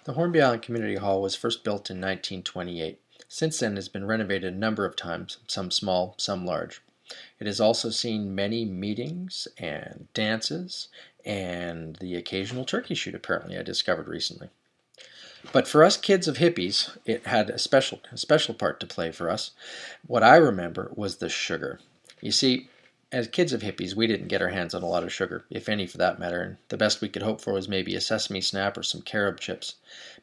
The Hornby Island Community Hall was first built in 1928. Since then, it has been renovated a number of times, some small, some large. It has also seen many meetings and dances and the occasional turkey shoot, apparently, I discovered recently. But for us kids of hippies, it had a special part to play for us. What I remember was the sugar. You see, as kids of hippies, we didn't get our hands on a lot of sugar, if any for that matter, and the best we could hope for was maybe a sesame snap or some carob chips.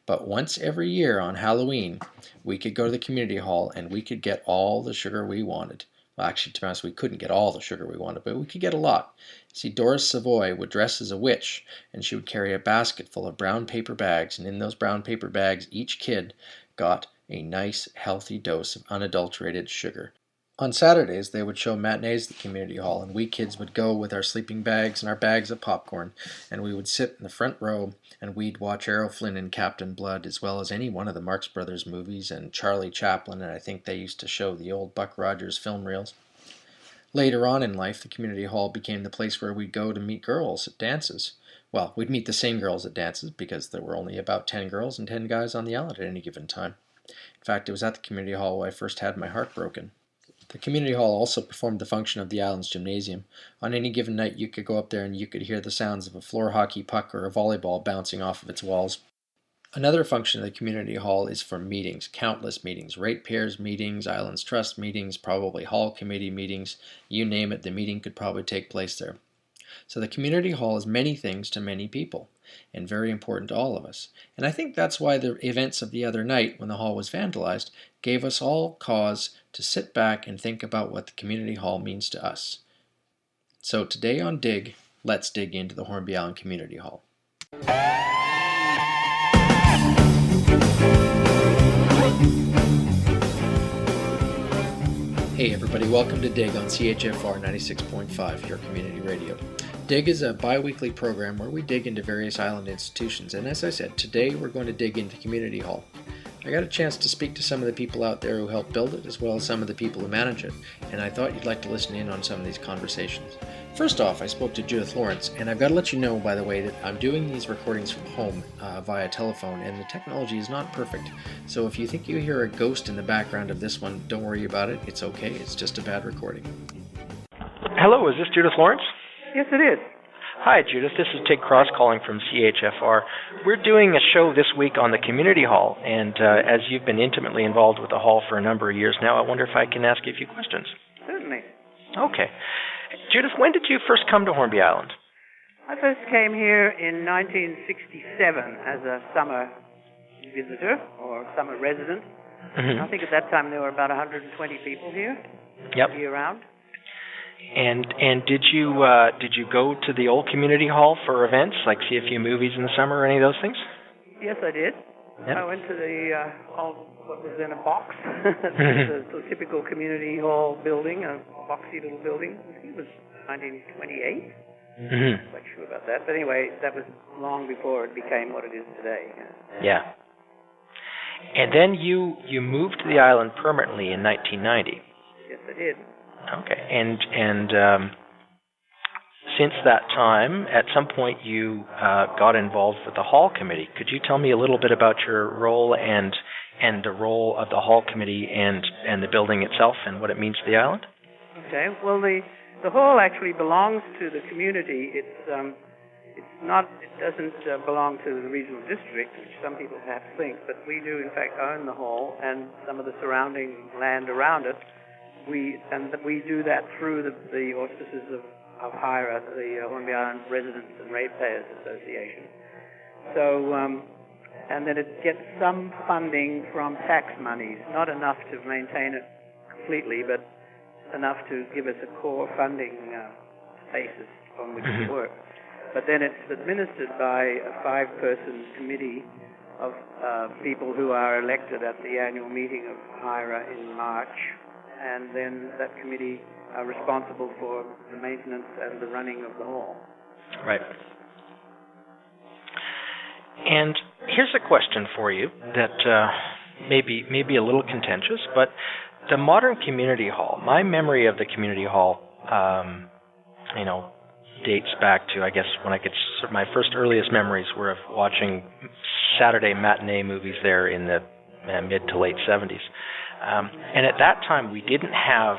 But once every year on Halloween, we could go to the community hall and we could get all the sugar we wanted. Well, actually, to be honest, we couldn't get all the sugar we wanted, but we could get a lot. See, Doris Savoy would dress as a witch, and she would carry a basket full of brown paper bags, and in those brown paper bags, each kid got a nice, healthy dose of unadulterated sugar. On Saturdays, they would show matinees at the community hall, and we kids would go with our sleeping bags and our bags of popcorn, and we would sit in the front row, and we'd watch Errol Flynn and Captain Blood, as well as any one of the Marx Brothers movies, and Charlie Chaplin, and I think they used to show the old Buck Rogers film reels. Later on in life, the community hall became the place where we'd go to meet girls at dances. Well, we'd meet the same girls at dances, because there were only about 10 girls and 10 guys on the island at any given time. In fact, it was at the community hall where I first had my heart broken. The community hall also performed the function of the island's gymnasium. On any given night, you could go up there and you could hear the sounds of a floor hockey puck or a volleyball bouncing off of its walls. Another function of the community hall is for meetings, countless meetings, ratepayers meetings, Islands Trust meetings, probably hall committee meetings, you name it, the meeting could probably take place there. So the community hall is many things to many people, and very important to all of us. And I think that's why the events of the other night, when the hall was vandalized, gave us all cause to sit back and think about what the community hall means to us. So today on Dig, let's dig into the Hornby Island Community Hall. Hey everybody, welcome to Dig on CHFR 96.5, your community radio. Dig is a bi-weekly program where we dig into various island institutions, and as I said, today we're going to dig into Community Hall. I got a chance to speak to some of the people out there who helped build it, as well as some of the people who manage it, and I thought you'd like to listen in on some of these conversations. First off, I spoke to Judith Lawrence, and I've got to let you know, by the way, that I'm doing these recordings from home via telephone, and the technology is not perfect. So if you think you hear a ghost in the background of this one, don't worry about it. It's okay. It's just a bad recording. Hello, is this Judith Lawrence? Yes, it is. Hi, Judith. This is Tig Cross calling from CHFR. We're doing a show this week on the Community Hall, and as you've been intimately involved with the hall for a number of years now, I wonder if I can ask you a few questions. Certainly. Okay. Judith, when did you first come to Hornby Island? I first came here in 1967 as a summer visitor or summer resident. Mm-hmm. I think at that time there were about 120 people here, year-round. And did you go to the old community hall for events, like see a few movies in the summer or any of those things? Yes, I did. Yep. I went to the what was then a box, the typical community hall building, a boxy little building. I think it was 1928. Mm-hmm. I'm not quite sure about that, but anyway, that was long before it became what it is today. Yeah. And then you moved to the island permanently in 1990. Yes, I did. Okay, and since that time, at some point you got involved with the hall committee. Could you tell me a little bit about your role and the role of the hall committee and the building itself and what it means to the island? Okay. Well, the hall actually belongs to the community. It doesn't belong to the regional district, which some people perhaps think, but we do in fact own the hall and some of the surrounding land around it. We do that through the auspices of HIRA, the Hornby Island Residents and Ratepayers Association. So, and then it gets some funding from tax monies, not enough to maintain it completely, but enough to give us a core funding basis on which to work. But then it's administered by a 5-person committee of people who are elected at the annual meeting of HIRA in March. And then that committee are responsible for the maintenance and the running of the hall. Right. And here's a question for you that may be a little contentious, but the modern community hall, my memory of the community hall, dates back to, I guess, when my first earliest memories were of watching Saturday matinee movies there in the mid to late 70s. And at that time, we didn't have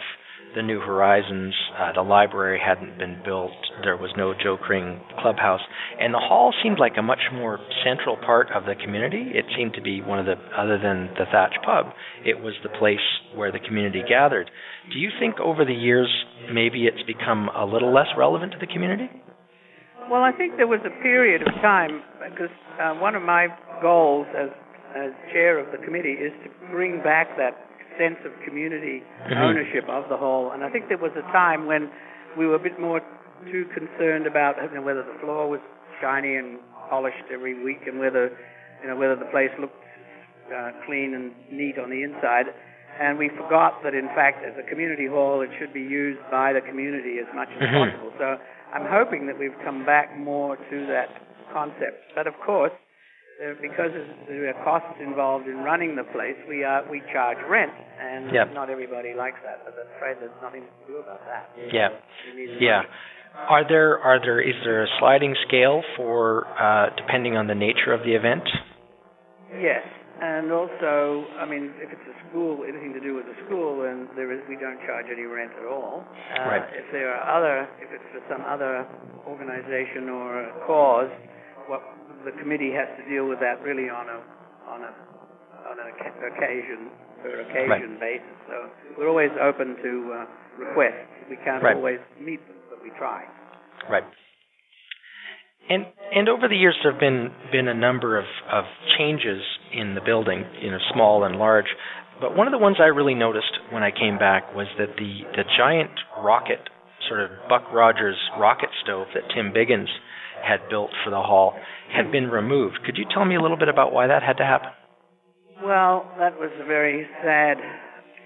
the New Horizons. The library hadn't been built. There was no Joe Kring clubhouse. And the hall seemed like a much more central part of the community. It seemed to be one of the, other than the Thatch Pub, it was the place where the community gathered. Do you think over the years maybe it's become a little less relevant to the community? Well, I think there was a period of time, because one of my goals as chair of the committee is to bring back that sense of community ownership of the hall. And I think there was a time when we were a bit more too concerned about whether the floor was shiny and polished every week, and whether the place looked clean and neat on the inside. And we forgot that, in fact, as a community hall, it should be used by the community as much as possible. So I'm hoping that we've come back more to that concept. But of course, because there are costs involved in running the place, we charge rent, and not everybody likes that. But I'm afraid there's nothing to do about that. Yeah. Is there a sliding scale for depending on the nature of the event? Yes. And also, I mean, if it's a school, anything to do with the school, then we don't charge any rent at all. Right. If it's for some other organization or a cause, the committee has to deal with that really on an occasion basis. So we're always open to requests. We can't always meet them, but we try. Right. And over the years, there have been a number of changes in the building, small and large. But one of the ones I really noticed when I came back was that the giant rocket, sort of Buck Rogers rocket stove that Tim Biggins had built for the hall had been removed. Could you tell me a little bit about why that had to happen? Well, that was a very sad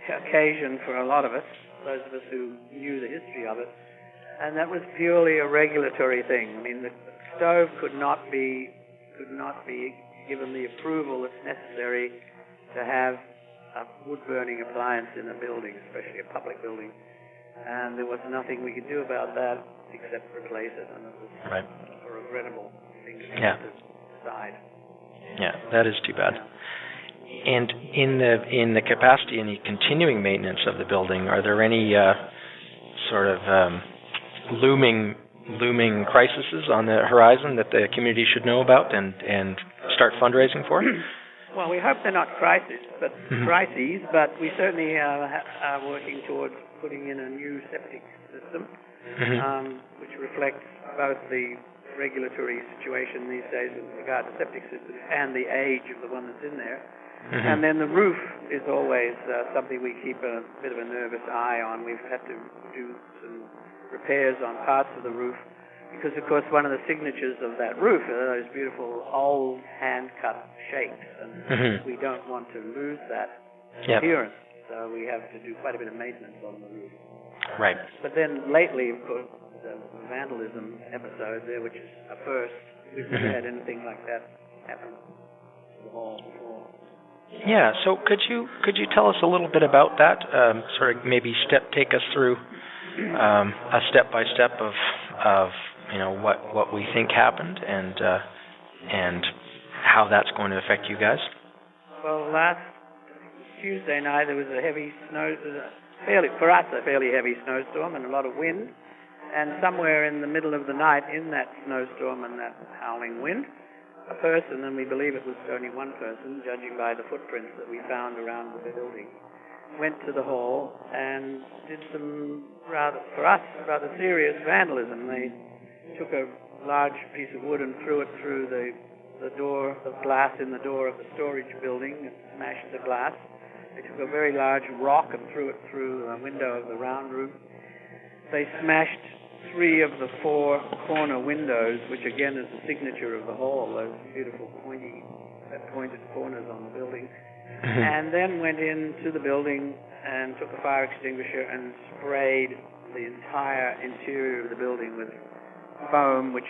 occasion for a lot of us, those of us who knew the history of it. And that was purely a regulatory thing. I mean, the stove could not be given the approval that's necessary to have a wood-burning appliance in a building, especially a public building. And there was nothing we could do about that except replace it, and it was a regrettable thing to decide. Yeah, that is too bad. And in the capacity and the continuing maintenance of the building, are there any sort of looming crises on the horizon that the community should know about and start fundraising for? Well, we hope they're not crises, but we certainly are working towards putting in a new septic system, which reflects both the regulatory situation these days with regard to septic systems and the age of the one that's in there. And then the roof is always something we keep a bit of a nervous eye on. We've had to do some repairs on parts of the roof because, of course, one of the signatures of that roof are those beautiful old hand-cut shapes, and we don't want to lose that appearance. So we have to do quite a bit of maintenance on the roof. Right. But then lately, of course, the vandalism episode there, which is a first. We've never had anything like that happen in the hall before. Yeah, so could you tell us a little bit about that? Sort of maybe take us through a step by step of what we think happened and how that's going to affect you guys. Well, last Tuesday night there was a heavy fairly heavy snowstorm and a lot of wind. And somewhere in the middle of the night, in that snowstorm and that howling wind, a person, and we believe it was only one person, judging by the footprints that we found around the building, went to the hall and did some rather serious vandalism. They took a large piece of wood and threw it through the door, the glass in the door of the storage building, and smashed the glass. They took a very large rock and threw it through the window of the round room. They smashed 3 of the 4 corner windows, which again is the signature of the hall, those beautiful pointed corners on the building, and then went into the building and took a fire extinguisher and sprayed the entire interior of the building with foam, which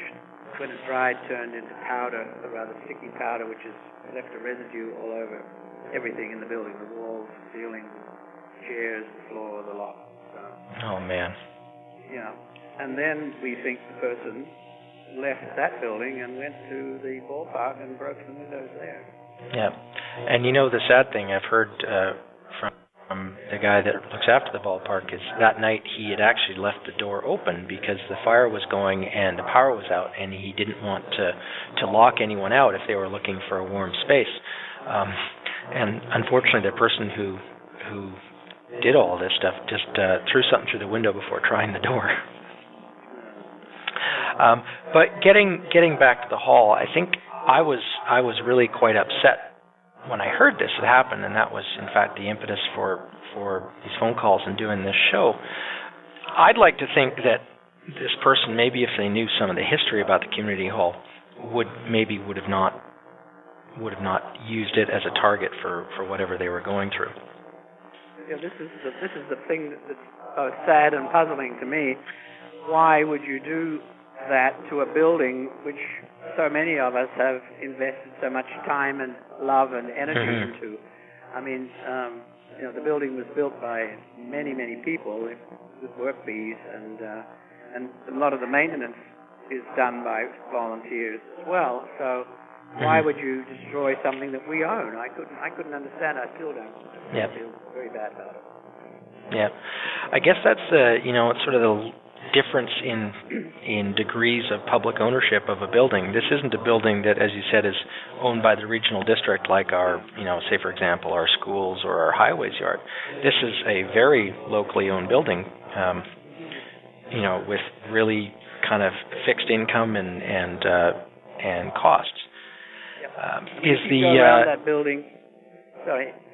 when it dried turned into powder, a rather sticky powder, which has left a residue all over everything in the building, the walls, the ceiling, chairs, the floor, the lot. So, oh, man. Yeah. And then we think the person left that building and went to the ballpark and broke the windows there. Yeah. And the sad thing I've heard from the guy that looks after the ballpark is that night he had actually left the door open because the fire was going and the power was out, and he didn't want to lock anyone out if they were looking for a warm space. And unfortunately, the person who did all this stuff just threw something through the window before trying the door. But getting back to the hall, I think I was really quite upset when I heard this had happened, and that was in fact the impetus for these phone calls and doing this show. I'd like to think that this person, maybe if they knew some of the history about the community hall, would have not used it as a target for whatever they were going through. Yeah, this is the thing that's both sad and puzzling to me. Why would you do that to a building which so many of us have invested so much time and love and energy into? I mean, the building was built by many people with work bees, and a lot of the maintenance is done by volunteers as well. So why would you destroy something that we own? I couldn't understand. I still don't. Yeah. I feel very bad about it. Yeah, I guess that's it's sort of the difference in degrees of public ownership of a building. This isn't a building that, as you said, is owned by the regional district like our, say for example, our schools or our highways yard. This is a very locally owned building, with really kind of fixed income and costs. If you go around that building,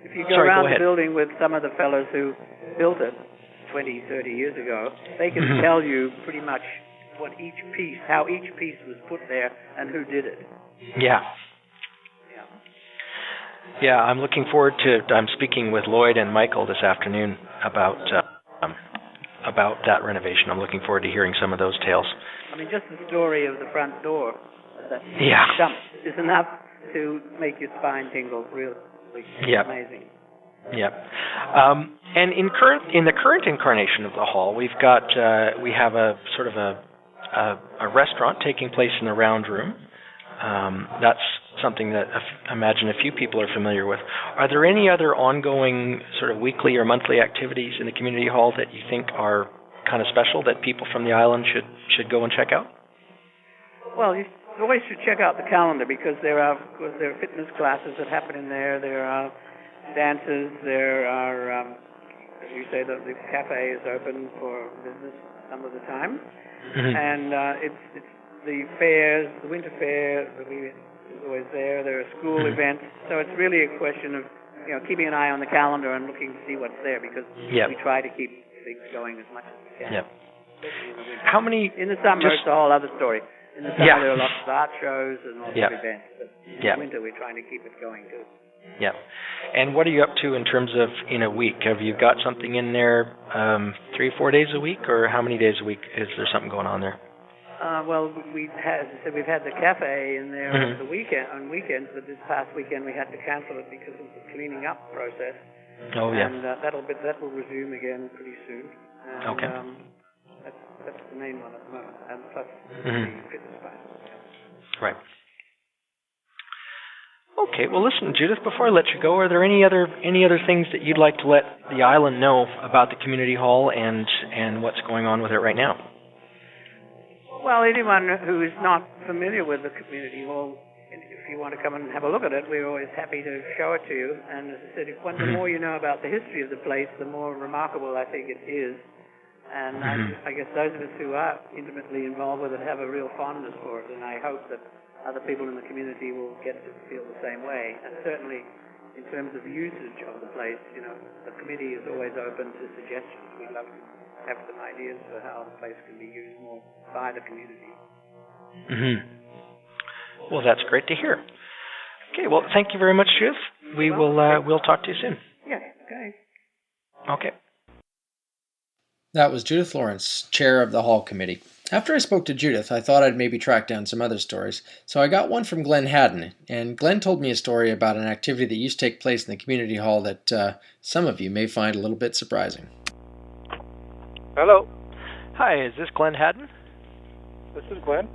if you go around the building with some of the fellows who built it 20, 30 years ago, they can tell you pretty much how each piece was put there and who did it. Yeah. Yeah, I'm looking forward I'm speaking with Lloyd and Michael this afternoon about that renovation. I'm looking forward to hearing some of those tales. I mean, just the story of the front door, that jump, is enough to make your spine tingle. Really amazing. Yep. And in the current incarnation of the hall, we have a sort of a restaurant taking place in the round room. That's something that I imagine a few people are familiar with. Are there any other ongoing sort of weekly or monthly activities in the community hall that you think are kind of special that people from the island should go and check out? Well, you always should check out the calendar because there are fitness classes that happen in there. There are dances. There are, as you say, the cafe is open for business some of the time, and it's the fairs, the winter fair is always there. There are school events, so it's really a question of keeping an eye on the calendar and looking to see what's there because we try to keep things going as much as we can. Yep. How many? In the summer, it's a whole other story. In the summer, there are lots of art shows and lots of events, but in the winter, we're trying to keep it going too. Yeah. And what are you up to in terms of in a week? Have you got something in there 3 or 4 days a week, or how many days a week is there something going on there? Well, we've had the cafe in there on weekends, but this past weekend we had to cancel it because of the cleaning up process. Oh yeah. And that will resume again pretty soon. And, okay. That's the main one at the moment, and plus the fitness class. Right. Okay, well listen, Judith, before I let you go, are there any other things that you'd like to let the island know about the community hall and what's going on with it right now? Well, anyone who is not familiar with the community hall, if you want to come and have a look at it, we're always happy to show it to you. And as I said, the more you know about the history of the place, the more remarkable I think it is. And I guess those of us who are intimately involved with it have a real fondness for it, and I hope that other people in the community will get to feel the same way. And certainly, in terms of usage of the place, the committee is always open to suggestions. We'd love to have some ideas for how the place can be used more by the community. Well, that's great to hear. Okay, well, thank you very much, Judith. We'll talk to you soon. Yeah, okay. Okay. That was Judith Lawrence, chair of the Hall Committee. After I spoke to Judith, I thought I'd maybe track down some other stories, so I got one from Glenn Hadden, and Glenn told me a story about an activity that used to take place in the community hall that some of you may find a little bit surprising. Hello. Hi, is this Glenn Hadden? This is Glenn.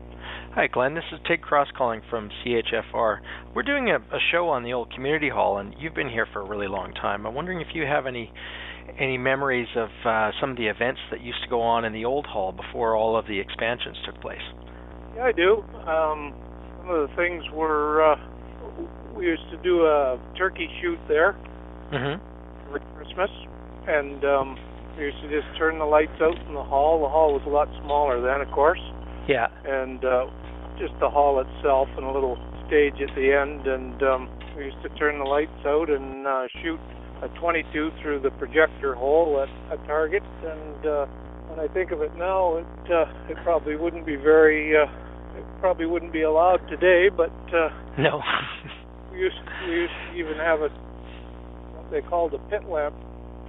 Hi, Glenn. This is Tig Cross calling from CHFR. We're doing a show on the old community hall, and you've been here for a really long time. I'm wondering if you have any memories of some of the events that used to go on in the old hall before all of the expansions took place. Yeah, I do. Some of the things were we used to do a turkey shoot there for Christmas, and we used to just turn the lights out in the hall. The hall was a lot smaller then, of course. Yeah. And just the hall itself and a little stage at the end, and we used to turn the lights out and shoot a 22 through the projector hole at a target. And when I think of it now, it probably wouldn't be very, it probably wouldn't be allowed today. But no, we used to even have what they called a pit lamp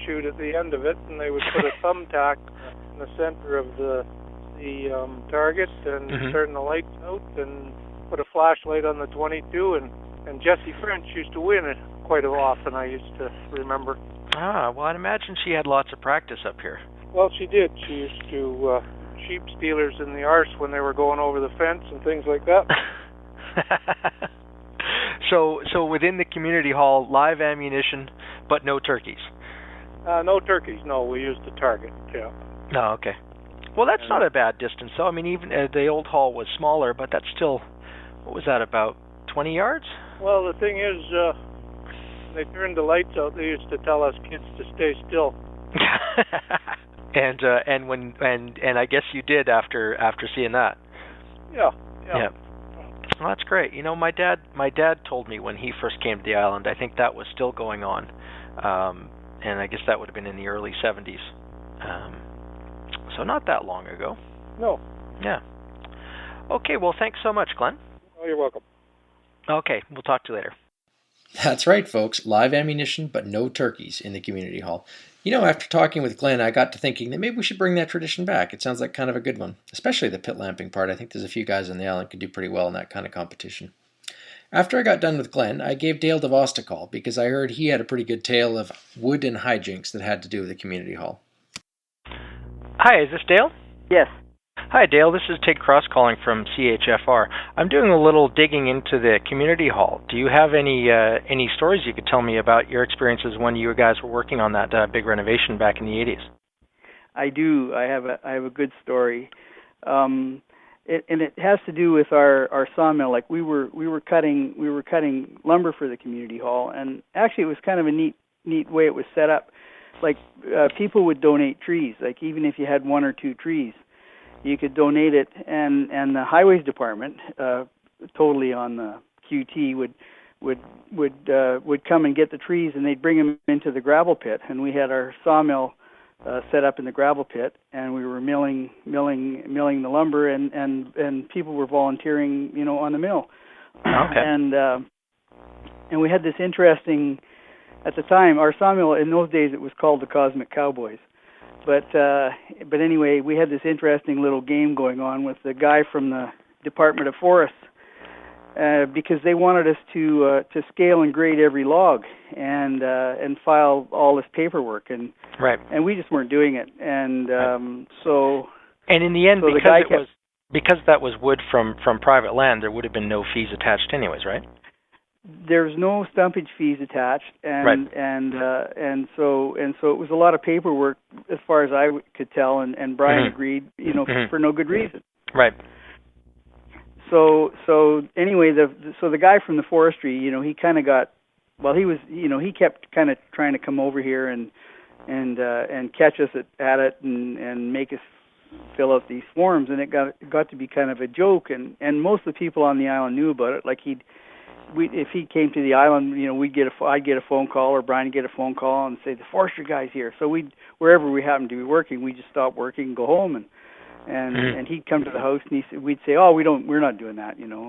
shoot at the end of it, and they would put a thumbtack in the center of the target and turn the lights out and put a flashlight on the 22, and Jessie French used to win it quite often, I used to remember. Ah, well, I'd imagine she had lots of practice up here. Well, she did. She used to sheep stealers in the arse when they were going over the fence and things like that. So within the community hall, live ammunition, but no turkeys? No turkeys, no. We used the target, yeah. Oh, okay. Well, that's not a bad distance, though. I mean, even the old hall was smaller, but that's still, what was that, about 20 yards? Well, the thing is, when they turned the lights out, they used to tell us kids to stay still. and I guess you did after seeing that. Yeah. Well, that's great. You know, my dad told me when he first came to the island, I think that was still going on, and I guess that would have been in the early 70s. So not that long ago. No. Yeah. Okay, well, thanks so much, Glenn. Oh, you're welcome. Okay, we'll talk to you later. That's right, folks. Live ammunition, but no turkeys in the community hall. You know, after talking with Glenn, I got to thinking that maybe we should bring that tradition back. It sounds like kind of a good one, especially the pit lamping part. I think there's a few guys on the island could do pretty well in that kind of competition. After I got done with Glenn, I gave Dale DeVost a call because I heard he had a pretty good tale of wood and hijinks that had to do with the community hall. Hi, is this Dale? Yes. Hi, Dale. This is Tig Cross calling from CHFR. I'm doing a little digging into the community hall. Do you have any stories you could tell me about your experiences when you guys were working on that big renovation back in the 80s? I do. I have a good story, and it has to do with our sawmill. Like we were cutting lumber for the community hall, and actually it was kind of a neat way it was set up. Like people would donate trees. Like even if you had one or two trees, you could donate it, and the highways department, totally on the QT, would come and get the trees, and they'd bring them into the gravel pit. And we had our sawmill set up in the gravel pit, and we were milling the lumber, and people were volunteering, on the mill. Okay. And we had this interesting. At the time, our sawmill, in those days, it was called the Cosmic Cowboys. But anyway, we had this interesting little game going on with the guy from the Department of Forests, because they wanted us to scale and grade every log and file all this paperwork, and right. And we just weren't doing it, and so. And in the end, so because that was wood from private land, there would have been no fees attached, anyways, right? There's no stumpage fees attached, and right. and so it was a lot of paperwork as far as I could tell, and Brian agreed, for no good reason. Right. So anyway, the guy from the forestry, he kind of got, he kept kind of trying to come over here and catch us at it and make us fill out these forms, and it got to be kind of a joke, and most of the people on the island knew about it. Like if he came to the island, I'd get a phone call, or Brian would get a phone call and say the forestry guy's here. So wherever we happened to be working, we just stop working and go home, and he'd come to the house, and we'd say, oh, we're not doing that, and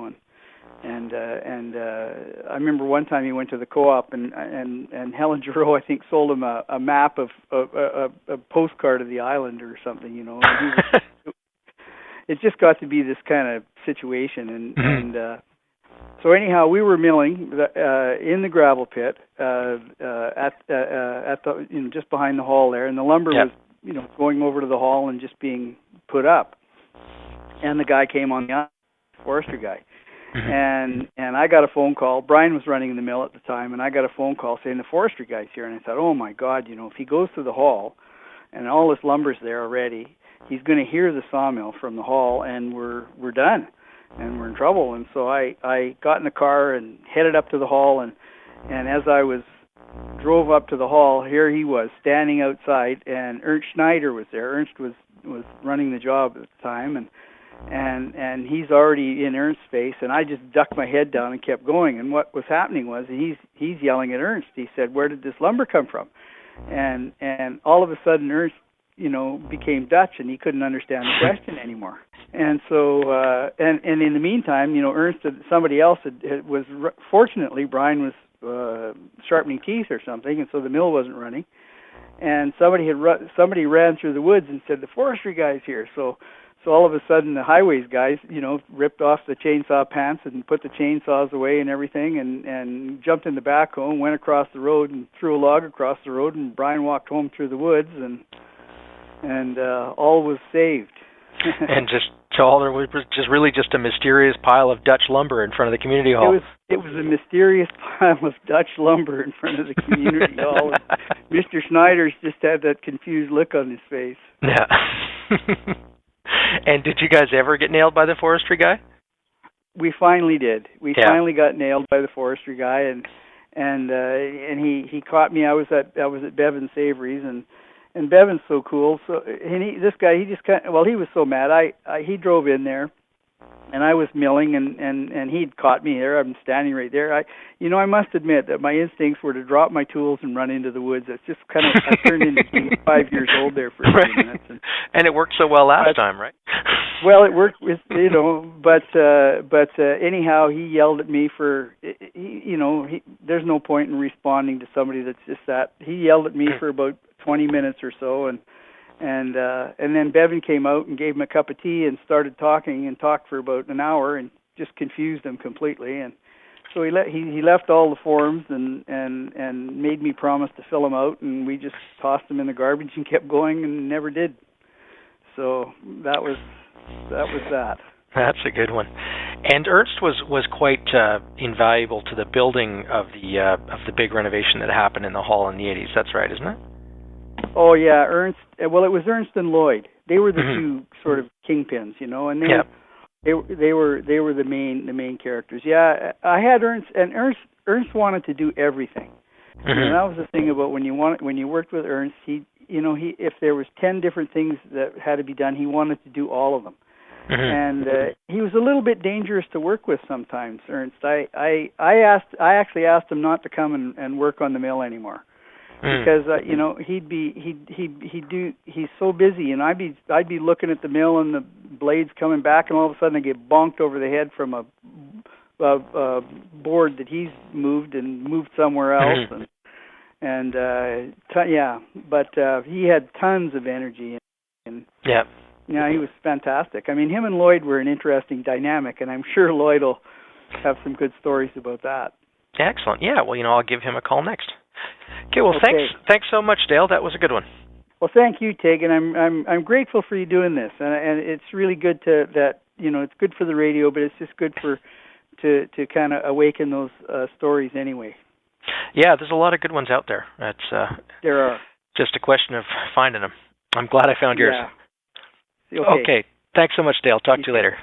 I remember one time he went to the co-op, and Helen Giroux, I think, sold him a map of a postcard of the island or something, And it just got to be this kind of situation, and so anyhow, we were milling in the gravel pit at the just behind the hall there, and the lumber was going over to the hall and just being put up. And the guy came on the island, forestry guy. Mm-hmm. And I got a phone call. Brian was running the mill at the time, and I got a phone call saying the forestry guy's here. And I thought, oh my God, if he goes to the hall and all this lumber's there already, he's going to hear the sawmill from the hall, and we're done, and we're in trouble. And so I got in the car and headed up to the hall, and as I drove up to the hall, here he was standing outside, and Ernst Schneider was there. Ernst was running the job at the time, and he's already in Ernst's face, and I just ducked my head down and kept going. And what was happening was he's yelling at Ernst. He said, "Where did this lumber come from?" And all of a sudden Ernst, became Dutch, and he couldn't understand the question anymore. And so and in the meantime, Ernst and somebody else was fortunately Brian was sharpening teeth or something, and so the mill wasn't running. And somebody ran through the woods and said, "The forestry guy's here." So all of a sudden, the highways guys, ripped off the chainsaw pants and put the chainsaws away and everything, and jumped in the backhoe and went across the road and threw a log across the road. And Brian walked home through the woods, and all was saved. And so all there was just a mysterious pile of Dutch lumber in front of the community hall. It was a mysterious pile of Dutch lumber in front of the community hall. Mr. Schneider's just had that confused look on his face. Yeah. And did you guys ever get nailed by the forestry guy? We finally did. We finally got nailed by the forestry guy, and he caught me. I was at Bevan Savory's, and Bevan's so cool. So this guy, he was so mad. He drove in there, and I was milling, and he'd caught me there. I'm standing right there. I must admit that my instincts were to drop my tools and run into the woods. It's just kind of I turned into being 5 years old there for a few minutes. And it worked so well last time, right? Well, it worked with but anyhow, he yelled at me for there's no point in responding to somebody that's just that. He yelled at me for about 20 minutes or so, and then Bevan came out and gave him a cup of tea and started talking and talked for about an hour and just confused him completely. And so he left all the forms and made me promise to fill them out, and we just tossed them in the garbage and kept going and never did. So that was that. That's a good one. And Ernst was quite invaluable to the building of the big renovation that happened in the hall in the 80s. That's right, isn't it? Oh yeah, Ernst. Well, it was Ernst and Lloyd. They were the two sort of kingpins, and they were the main characters. Yeah, I had Ernst, and Ernst wanted to do everything. And that was the thing about when you worked with Ernst. He if there was 10 different things that had to be done, he wanted to do all of them. And he was a little bit dangerous to work with sometimes, Ernst. I actually asked him not to come and work on the mill anymore. Because he's so busy, and I'd be looking at the mill and the blades coming back, and all of a sudden I get bonked over the head from a board that he's moved somewhere else, but he had tons of energy, and he was fantastic. I mean, him and Lloyd were an interesting dynamic, and I'm sure Lloyd will have some good stories about that. Excellent. Yeah. Well, I'll give him a call next. Okay. Well, thanks so much, Dale. That was a good one. Well, thank you, Tig, and I'm grateful for you doing this, and it's really good it's good for the radio, but it's just good to kind of awaken those stories anyway. Yeah, there's a lot of good ones out there. There are. Just a question of finding them. I'm glad I found yours. Yeah. Okay. Thanks so much, Dale. Talk to you later.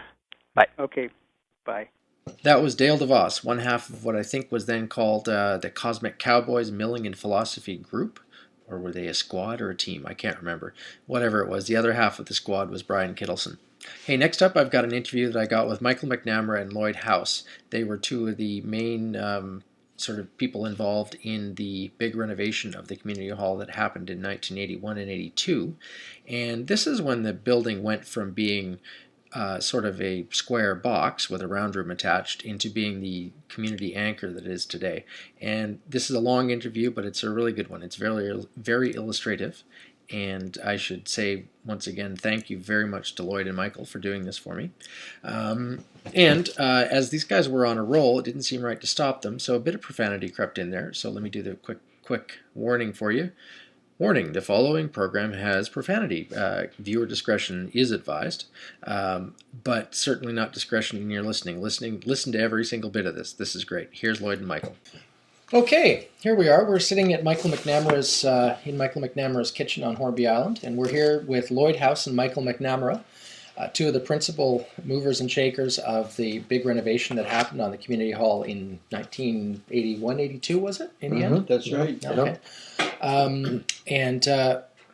Bye. Okay. Bye. That was Dale DeVost, one half of what I think was then called the Cosmic Cowboys Milling and Philosophy Group. Or were they a squad or a team? I can't remember. Whatever it was, the other half of the squad was Brian Kittleson. Hey, next up I've got an interview that I got with Michael McNamara and Lloyd House. They were two of the main sort of people involved in the big renovation of the community hall that happened in 1981 and 82. And this is when the building went from being sort of a square box with a round room attached into being the community anchor that it is today. And this is a long interview, but it's a really good one. It's very, very illustrative. And I should say, once again, thank you very much to Lloyd and Michael for doing this for me. As these guys were on a roll, it didn't seem right to stop them, so a bit of profanity crept in there. So let me do the quick warning for you. Warning, the following program has profanity. Viewer discretion is advised, but certainly not discretion in your listening. Listen to every single bit of this. This is great. Here's Lloyd and Michael. Okay, here we are. We're sitting at in Michael McNamara's kitchen on Hornby Island, and we're here with Lloyd House and Michael McNamara, two of the principal movers and shakers of the big renovation that happened on the community hall in 1981-82, was it, in the end? That's right. Okay.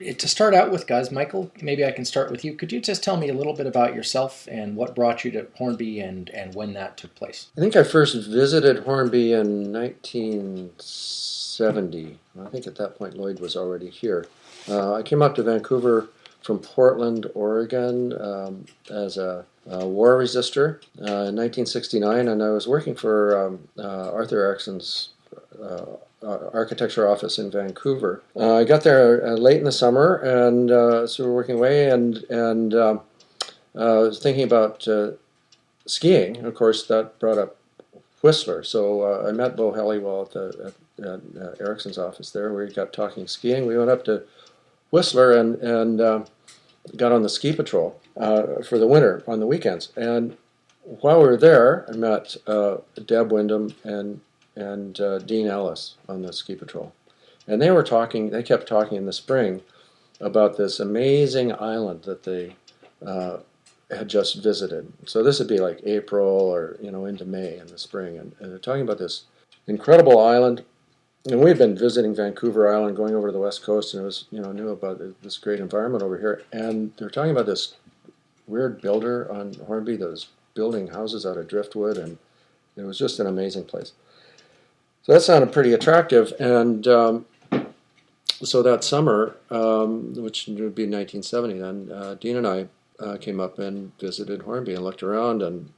To start out with, guys, Michael, maybe I can start with you. Could you just tell me a little bit about yourself and what brought you to Hornby and when that took place? I think I first visited Hornby in 1970. I think at that point Lloyd was already here. I came up to Vancouver from Portland, Oregon, as a war resister in 1969, and I was working for Arthur Erickson's architecture office in Vancouver. I got there late in the summer, and so we were working away, and I was thinking about skiing. Of course, that brought up Whistler. So I met Bo Helliwell at Erickson's office there. We got talking skiing. We went up to Whistler and got on the ski patrol for the winter on the weekends. And while we were there, I met Deb Wyndham and Dean Ellis on the ski patrol. And they kept talking in the spring about this amazing island that they had just visited. So this would be like April or into May in the spring. And they're talking about this incredible island. And we'd been visiting Vancouver Island, going over to the west coast, and it was, knew about this great environment over here. And they're talking about this weird builder on Hornby that was building houses out of driftwood, and it was just an amazing place. So that sounded pretty attractive, and so that summer, which would be 1970 then, Dean and I came up and visited Hornby and looked around and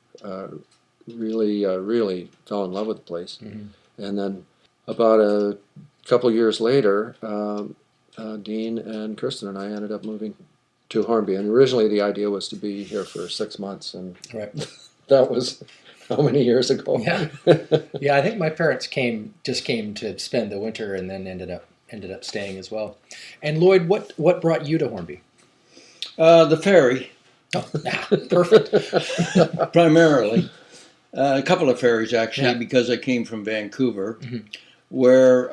really fell in love with the place. Mm-hmm. And then about a couple years later, Dean and Kirsten and I ended up moving to Hornby. And originally the idea was to be here for 6 months, and that was how many years ago? Yeah, yeah. I think my parents came to spend the winter and then ended up staying as well. And Lloyd, what brought you to Hornby? The ferry. Oh, perfect. Primarily. A couple of ferries, actually, because I came from Vancouver, where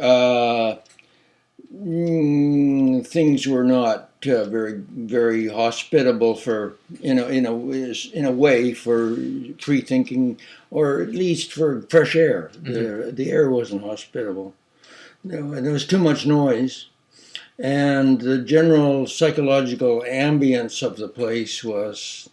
things were not very, very hospitable for, in a way, for free thinking, or at least for fresh air. The air wasn't hospitable. And there was too much noise. And the general psychological ambience of the place was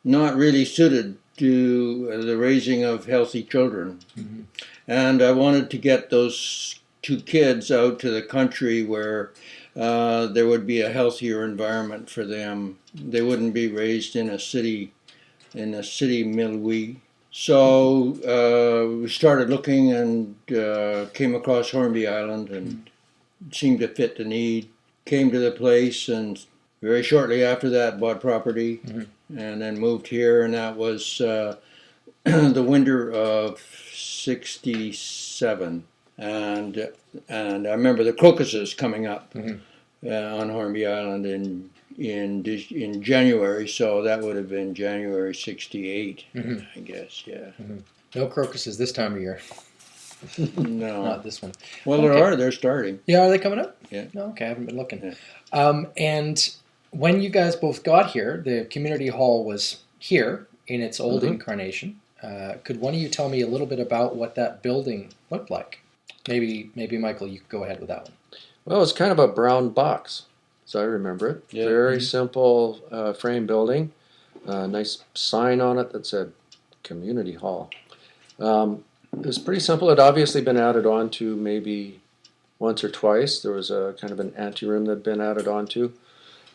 not really suited to the raising of healthy children. Mm-hmm. And I wanted to get those two kids out to the country where there would be a healthier environment for them. They wouldn't be raised in a city milieu. So we started looking and came across Hornby Island and seemed to fit the need. Came to the place, and very shortly after that bought property, and then moved here, and that was the winter of '67. And I remember the crocuses coming up on Hornby Island in January, so that would have been January '68, I guess. Yeah. No crocuses this time of year. No, not this one. Well, okay. They're starting. Yeah, are they coming up? Yeah. No, okay, I haven't been looking. Yeah. And when you guys both got here, the community hall was here in its old incarnation. Could one of you tell me a little bit about what that building looked like? Maybe Michael, you could go ahead with that one. Well, it's kind of a brown box, so I remember it. Yeah. Very simple frame building. Nice sign on it that said Community Hall. It was pretty simple. It had obviously been added on to maybe once or twice. There was a kind of an anteroom that had been added onto,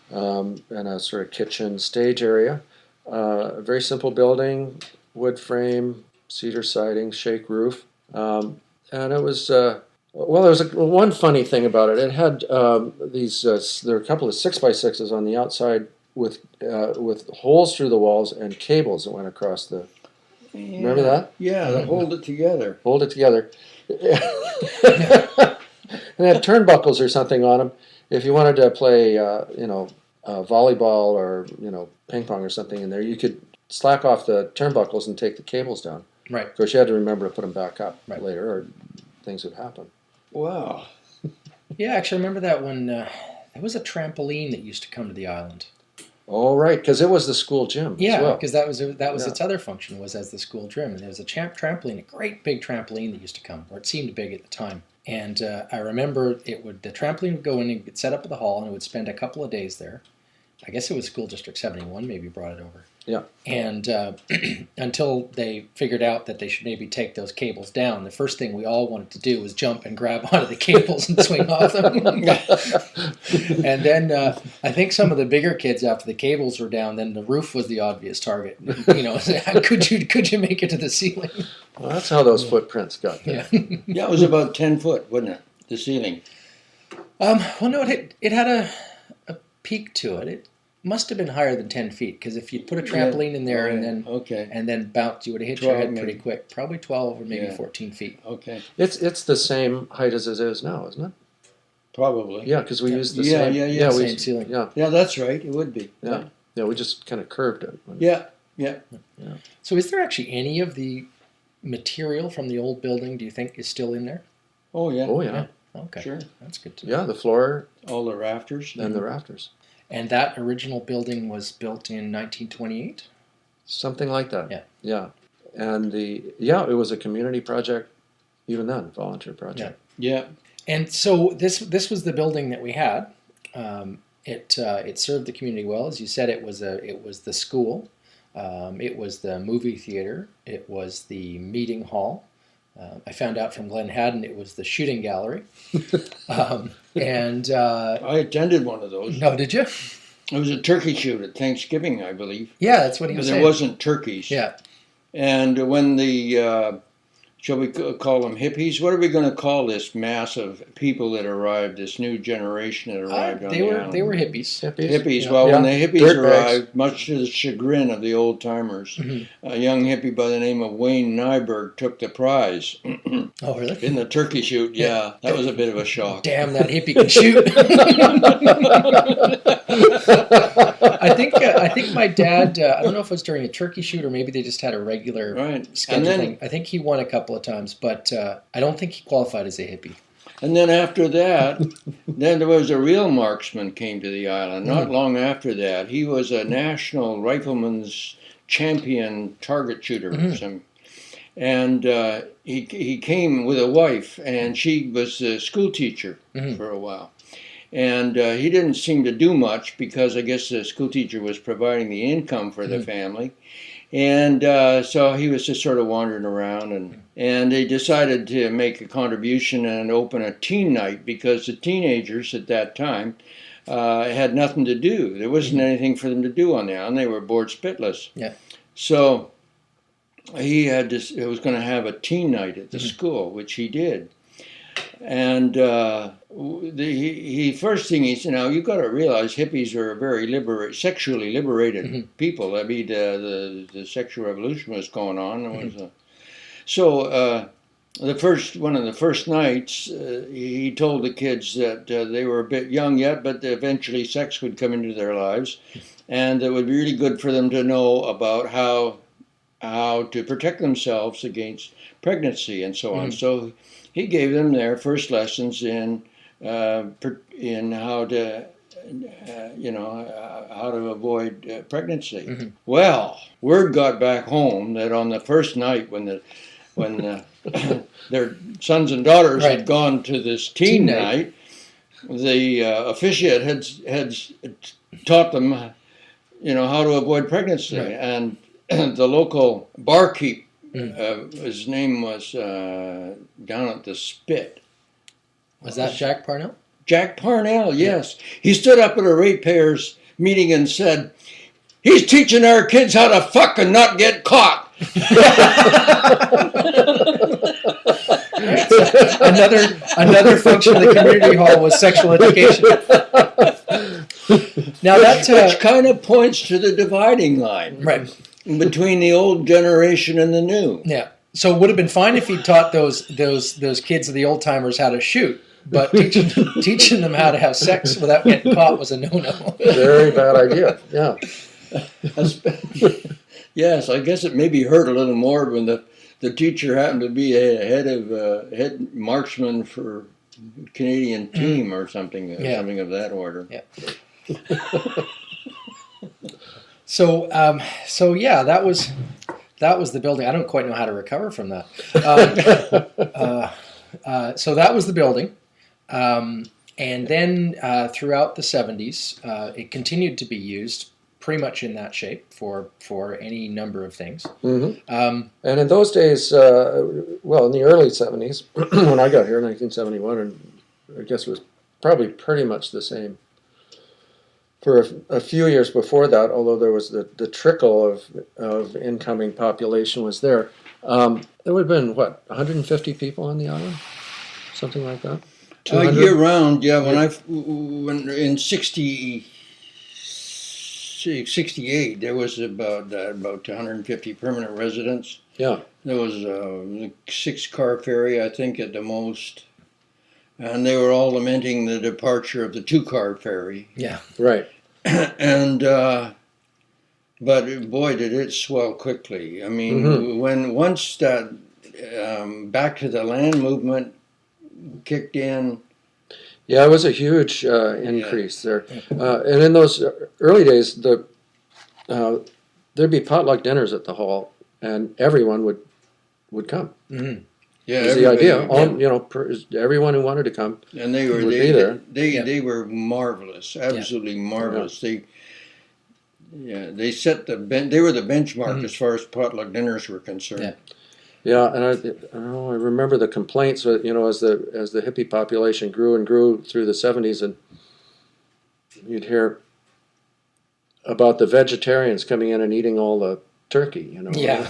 and a sort of kitchen stage area. A very simple building, wood frame, cedar siding, shake roof. And it was, there was one funny thing about it. It had there were a couple of 6x6s on the outside with holes through the walls and cables that went across the... Yeah. Remember that? Yeah, they hold it together. Hold it together. And it had turnbuckles or something on them. if you wanted to play, volleyball or ping pong or something in there, you could slack off the turnbuckles and take the cables down. Right. Of course, you had to remember to put them back up later, or things would happen. Wow. Yeah, actually, I remember that when there was a trampoline that used to come to the island. Oh, right, because it was the school gym. Yeah, because that was its other function, was as the school gym, and there was a trampoline, a great big trampoline that used to come, or it seemed big at the time. And I remember the trampoline would go in and get set up at the hall, and it would spend a couple of days there. I guess it was School District 71 maybe brought it over. Yeah. And until they figured out that they should maybe take those cables down, the first thing we all wanted to do was jump and grab onto the cables and swing off them. And then I think some of the bigger kids, after the cables were down, then the roof was the obvious target. Could you make it to the ceiling? Well, that's how those footprints got there. Yeah, it was about 10 foot, wasn't it? The ceiling. Well, no, it had a peak to it. It must have been higher than 10 feet, because if you put a trampoline in there and then bounce, you would have hit your head pretty quick. Probably 12 or maybe 14 feet. Okay. It's the same height as it is now, isn't it? Probably. Yeah, because we used the same. Same ceiling. Yeah, that's right. It would be. Yeah. We just kind of curved it. Yeah. So is there actually any of the material from the old building, do you think, is still in there? Oh, yeah. Oh, yeah. Okay. Sure. That's good to know. Yeah, the floor. All the rafters. And the rafters. And that original building was built in 1928? Something like that. Yeah. Yeah. And it was a community project, even then, volunteer project. Yeah. And so this was the building that we had. It served the community well, as you said. It was the school, it was the movie theater, it was the meeting hall. I found out from Glenn Hadden it was the shooting gallery. And I attended one of those. No, did you? It was a turkey shoot at Thanksgiving, I believe. Yeah, that's what he was saying. There wasn't turkeys. Yeah. And when the shall we call them hippies? What are we going to call this mass of people that arrived, this new generation that arrived on the island? They were hippies. Hippies. Yeah. Well, when the hippies arrived, bags. much to the chagrin of the old-timers, a young hippie by the name of Wayne Nyberg took the prize. Oh, really? In the turkey shoot, yeah. That was a bit of a shock. Damn, that hippie can shoot. I think my dad, I don't know if it was during a turkey shoot or maybe they just had a regular schedule thing. I think he won a couple of times, but I don't think he qualified as a hippie. And then after that, then there was a real marksman came to the island. Not long after that, he was a national rifleman's champion target shooter. And he came with a wife, and she was a school teacher for a while. And he didn't seem to do much because I guess the school teacher was providing the income for the family. And so he was just sort of wandering around, and they decided to make a contribution and open a teen night because the teenagers at that time had nothing to do. There wasn't anything for them to do on the island. They were bored spitless. Yeah. So he was going to have a teen night at the school, which he did. And first thing he said, now you've got to realize hippies are very sexually liberated people. I mean, the sexual revolution was going on. So one of the first nights, he told the kids that they were a bit young yet, but eventually sex would come into their lives, and it would be really good for them to know about how to protect themselves against pregnancy and so on. So he gave them their first lessons in how to how to avoid pregnancy. Well, word got back home that on the first night when their sons and daughters had gone to this teen night, the officiate had taught them how to avoid pregnancy, and the local barkeep. His name was down at the Spit. Was that Jack Parnell? Jack Parnell, yes. He stood up at a ratepayers meeting and said, "He's teaching our kids how to fuck and not get caught." another function of the community hall was sexual education. Now which kind of points to the dividing line. Right. Between the old generation and the new. Yeah. So it would have been fine if he taught those kids of the old timers how to shoot, but teaching them how to have sex without getting caught was a no-no. Very bad idea. Yeah. Yes, I guess it maybe hurt a little more when the teacher happened to be a head marksman for Canadian team or something, something of that order. Yeah. So yeah, that was the building. I don't quite know how to recover from that. So that was the building, and then throughout the 70s, it continued to be used pretty much in that shape for any number of things. Mm-hmm. And in those days, well, in the early 70s, when I got here in 1971, and I guess it was probably pretty much the same for a few years before that, although there was the trickle of incoming population was there. There would have been, 150 people on the island? Something like that? Year round, yeah. When in 68, there was about 250 permanent residents. Yeah. There was a 6-car ferry, I think, at the most. And they were all lamenting the departure of the 2-car ferry. Yeah. Right. And but boy, did it swell quickly. I mean, once that back to the land movement kicked in. Yeah, it was a huge increase there. And in those early days, there'd be potluck dinners at the hall, and everyone would come. Mm-hmm. Yeah, was the idea. Everyone who wanted to come, and they were they were marvelous, absolutely marvelous. Yeah. They set they were the benchmark as far as potluck dinners were concerned. Yeah, and I remember the complaints. As the hippie population grew and grew through the 70s, and you'd hear about the vegetarians coming in and eating all the turkey. Yeah.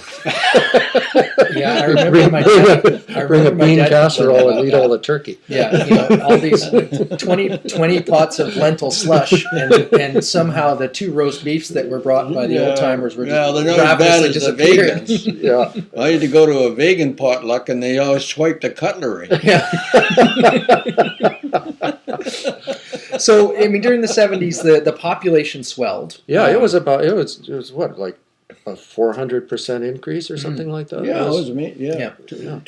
Yeah, I remember my dad. Bring a bean casserole and eat all the turkey. Yeah, all these 20 pots of lentil slush, and somehow the 2 roast beefs that were brought by the old timers were they're not as bad as the vegans. Yeah, I had to go to a vegan potluck, and they always swiped the cutlery. Yeah. So I mean, during the 70s, the population swelled. Yeah, it was what, like a 400% increase or something like that. Yeah, it was me. Yeah.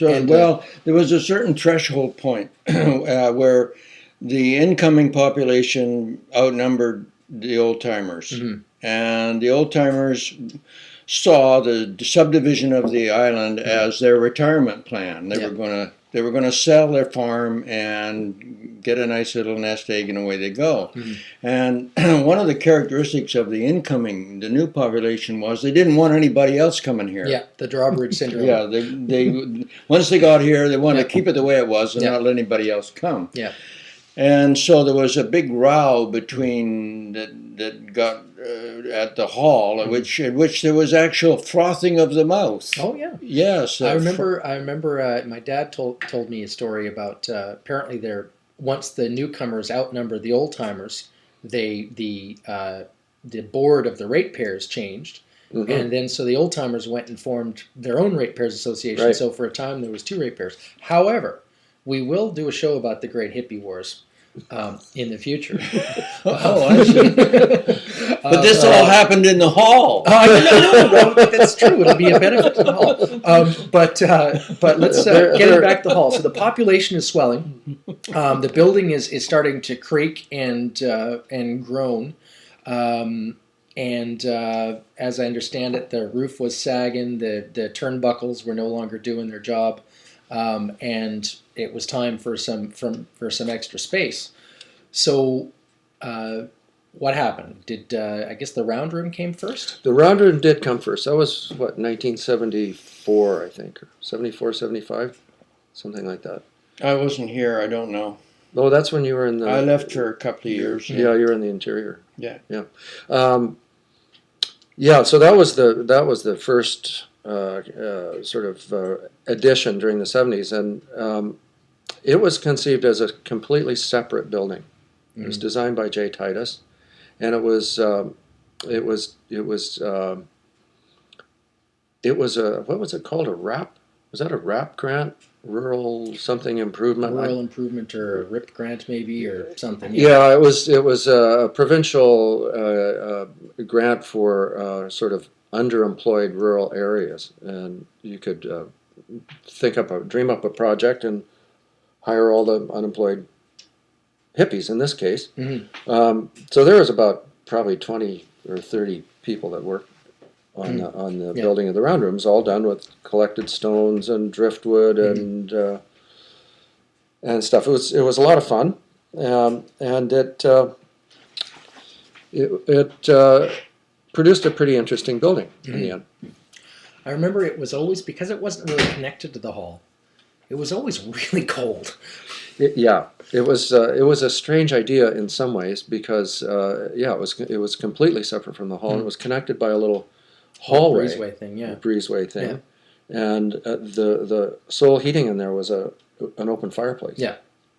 And, well, there was a certain threshold point where the incoming population outnumbered the old timers, and the old timers saw the subdivision of the island as their retirement plan. They were going to sell their farm and get a nice little nest egg, and away they go. And one of the characteristics of the new population was they didn't want anybody else coming here. Yeah, the drawbridge syndrome. Yeah, they once they got here, they wanted to keep it the way it was and not let anybody else come. Yeah. And so there was a big row between that got at the hall, in which there was actual frothing of the mouth. Oh yeah. Yes. I remember. My dad told me a story about apparently once the newcomers outnumbered the old timers, the board of the ratepayers changed. And then so the old timers went and formed their own ratepayers association. Right. So for a time there was 2 ratepayers. However, we will do a show about the Great Hippie Wars in the future. I see. But this all happened in the hall. No, that's true. It'll be a benefit to the hall. But let's get back to the hall. So the population is swelling. The building is starting to creak and groan. And as I understand it, the roof was sagging. The turnbuckles were no longer doing their job. And it was time for some extra space. So, what happened? Did I guess the round room came first? The round room did come first. That was 1974, I think, or 74, 75, something like that. I wasn't here. I don't know. Oh, that's when you were in the. I left for a couple of years. Yeah, you were in the interior. Yeah. Yeah. So that was the first. Sort of addition during the 70s, and it was conceived as a completely separate building. It was designed by J. Titus, and it was a what was it called, a RAP? Was that a RAP grant? rural something improvement. Rural improvement or a RIP grant maybe or something. Yeah, it was a provincial grant for sort of underemployed rural areas, and you could dream up a project and hire all the unemployed hippies in this case. Mm-hmm. So there was about probably 20 or 30 people that worked on the building of the round rooms, all done with collected stones and driftwood and stuff. It was a lot of fun, and it produced a pretty interesting building in the end. I remember it was always, because it wasn't really connected to the hall, it was always really cold. It was a strange idea in some ways because it was completely separate from the hall. And it was connected by a little hallway, breezeway thing, and the sole heating in there was an open fireplace. Yeah,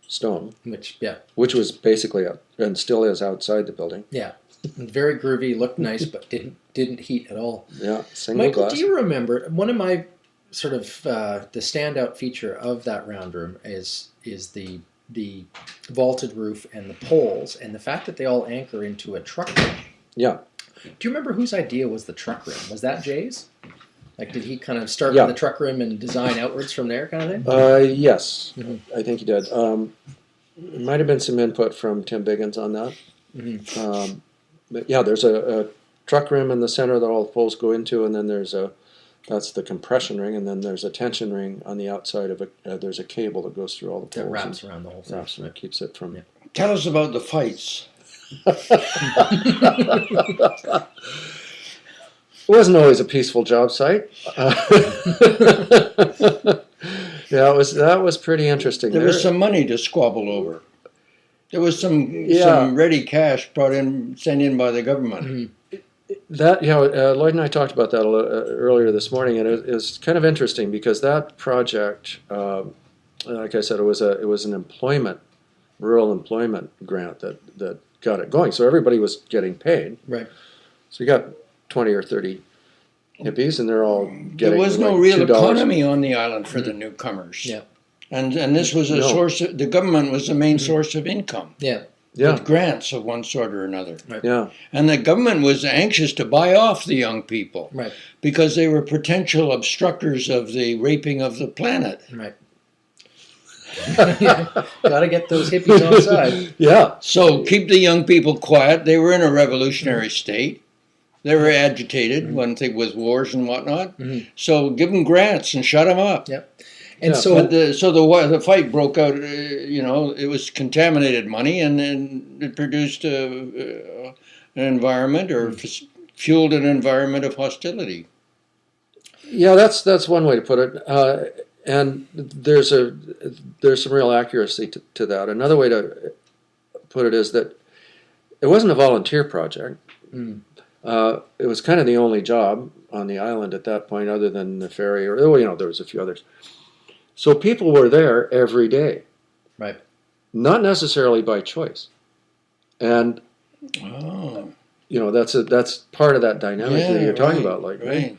stone, which was basically and still is outside the building. Yeah, very groovy, looked nice, but didn't heat at all. Yeah, single Michael, glass. do you remember one of my sort of the standout feature of that round room is the vaulted roof and the poles and the fact that they all anchor into a truck rim. Yeah. Do you remember whose idea was the truck rim? Was that Jay's? Like, did he kind of start with the truck rim and design outwards from there, kind of thing? Yes, I think he did. It might have been some input from Tim Biggins on that. Mm-hmm. But yeah, there's a truck rim in the center that all the poles go into, and then that's the compression ring, and then there's a tension ring on the outside of there's a cable that goes through all the poles. That wraps around the whole thing. And it keeps it from... Tell us about the fights. It wasn't always a peaceful job site. That was pretty interesting. There was some money to squabble over. There was some ready cash sent in by the government. Mm-hmm. That Lloyd and I talked about that earlier this morning, and it was kind of interesting because that project, like I said, it was an rural employment grant that got it going. So everybody was getting paid. Right. So you got 20 or 30 hippies, and they're all getting. There was no real economy on the island for the newcomers. Yeah. And this was a source. The government was the main source of income. Yeah. With grants of one sort or another. Right. Yeah. And the government was anxious to buy off the young people. Right. Because they were potential obstructors of the raping of the planet. Right. Got to get those hippies on side. Yeah. So keep the young people quiet. They were in a revolutionary state. They were agitated with wars and whatnot. Mm-hmm. So give them grants and shut them up. Yep. And so the fight broke out. It was contaminated money, and it produced an environment or fueled an environment of hostility. Yeah, that's one way to put it. And there's some real accuracy to that. Another way to put it is that it wasn't a volunteer project. Mm. It was kind of the only job on the island at that point, other than the ferry, or there was a few others. So people were there every day, right? Not necessarily by choice, and that's part of that dynamic that you're talking about, like right.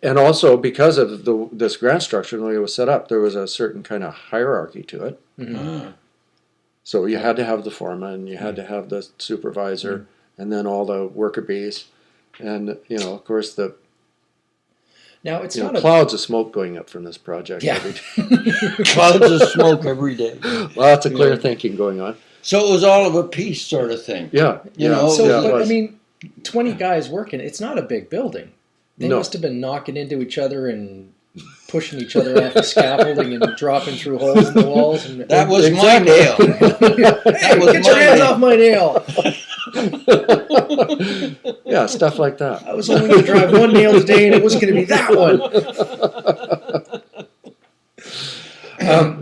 And also because of this grant structure, the way it was set up, there was a certain kind of hierarchy to it. Mm-hmm. So you had to have the foreman, you had to have the supervisor, and then all the worker bees, and of course the. Now it's not clouds of smoke going up from this project every day. Clouds of smoke every day. Lots of clear thinking going on. So it was all of a piece sort of thing. Yeah. But I mean, 20 guys working, it's not a big building. They must have been knocking into each other and pushing each other off the scaffolding and dropping through holes in the walls. And, that was my nail. Get your hands off my nail. Yeah, stuff like that. I was only going to drive one nail today, and it wasn't going to be that one.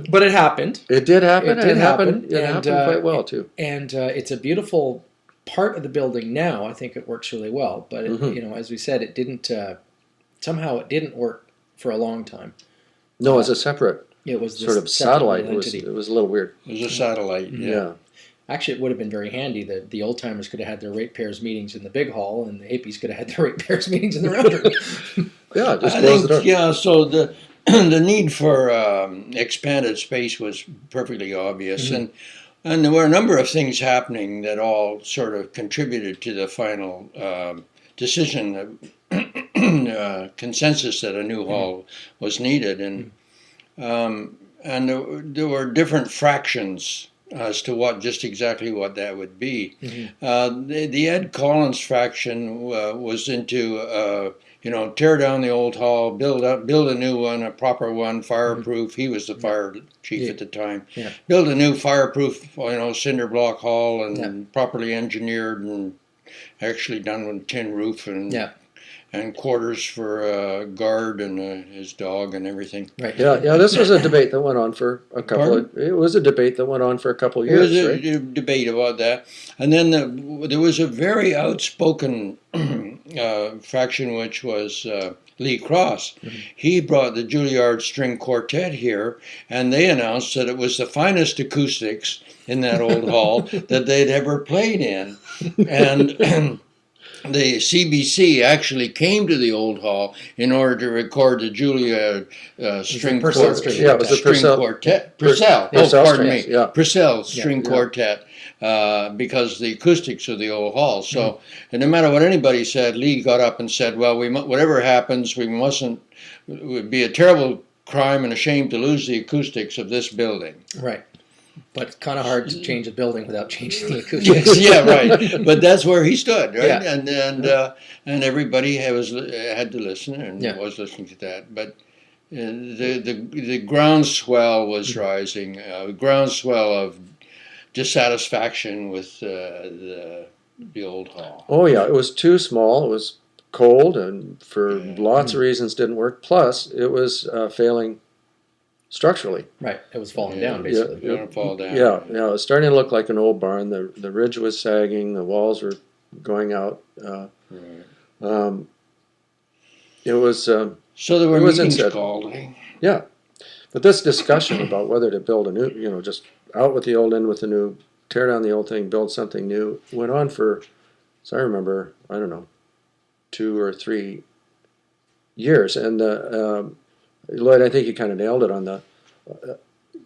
But it happened. It did happen. It happened. It happened quite well, too. And it's a beautiful part of the building now. I think it works really well. But, as we said, it didn't, somehow it didn't work for a long time. No, as a separate it was sort of satellite. It was a little weird. It was a satellite, yeah. Actually, it would have been very handy that the old-timers could have had their ratepayers meetings in the big hall, and the hippies could have had their ratepayers meetings in the round room. Yeah, just close the door. Yeah, so the need for expanded space was perfectly obvious, and there were a number of things happening that all sort of contributed to the final decision, consensus that a new hall was needed, and there were different fractions as to just exactly what that would be. The Ed Collins fraction was into tear down the old hall, build a new one, a proper one, fireproof. He was the fire chief at the time. Build a new fireproof, cinder block hall, and properly engineered and actually done with tin roof and quarters for a guard and his dog and everything. Right. Yeah. This was a debate that went on for a couple of. It was a debate that went on for a couple of years. There was a debate about that, and then there was a very outspoken faction, which was Lee Cross. He brought the Juilliard String Quartet here, and they announced that it was the finest acoustics in that old hall that they'd ever played in, and. The CBC actually came to the old hall in order to record the Juilliard string quartet. Yeah, it was a quartet. Purcell. Purcell string quartet. Because the acoustics of the old hall. So, and no matter what anybody said, Lee got up and said, "Well, whatever happens, we mustn't. It would be a terrible crime and a shame to lose the acoustics of this building." Right. But it's kind of hard to change a building without changing the acoustics. Yeah, right. But that's where he stood, right? Yeah. And everybody had to listen and was listening to that. But the groundswell was rising. Groundswell of dissatisfaction with the old hall. Oh yeah, it was too small. It was cold, and for lots of reasons didn't work. Plus, it was failing. Structurally, right, it was falling down basically. It would fall down. Yeah, it was starting to look like an old barn. The ridge was sagging. The walls were going out. It was. So there were meetings called. Yeah, but this discussion about whether to build a new, just out with the old, in with the new, tear down the old thing, build something new, went on for, as I remember, 2 or 3 years, and Lloyd, I think you kind of nailed it on the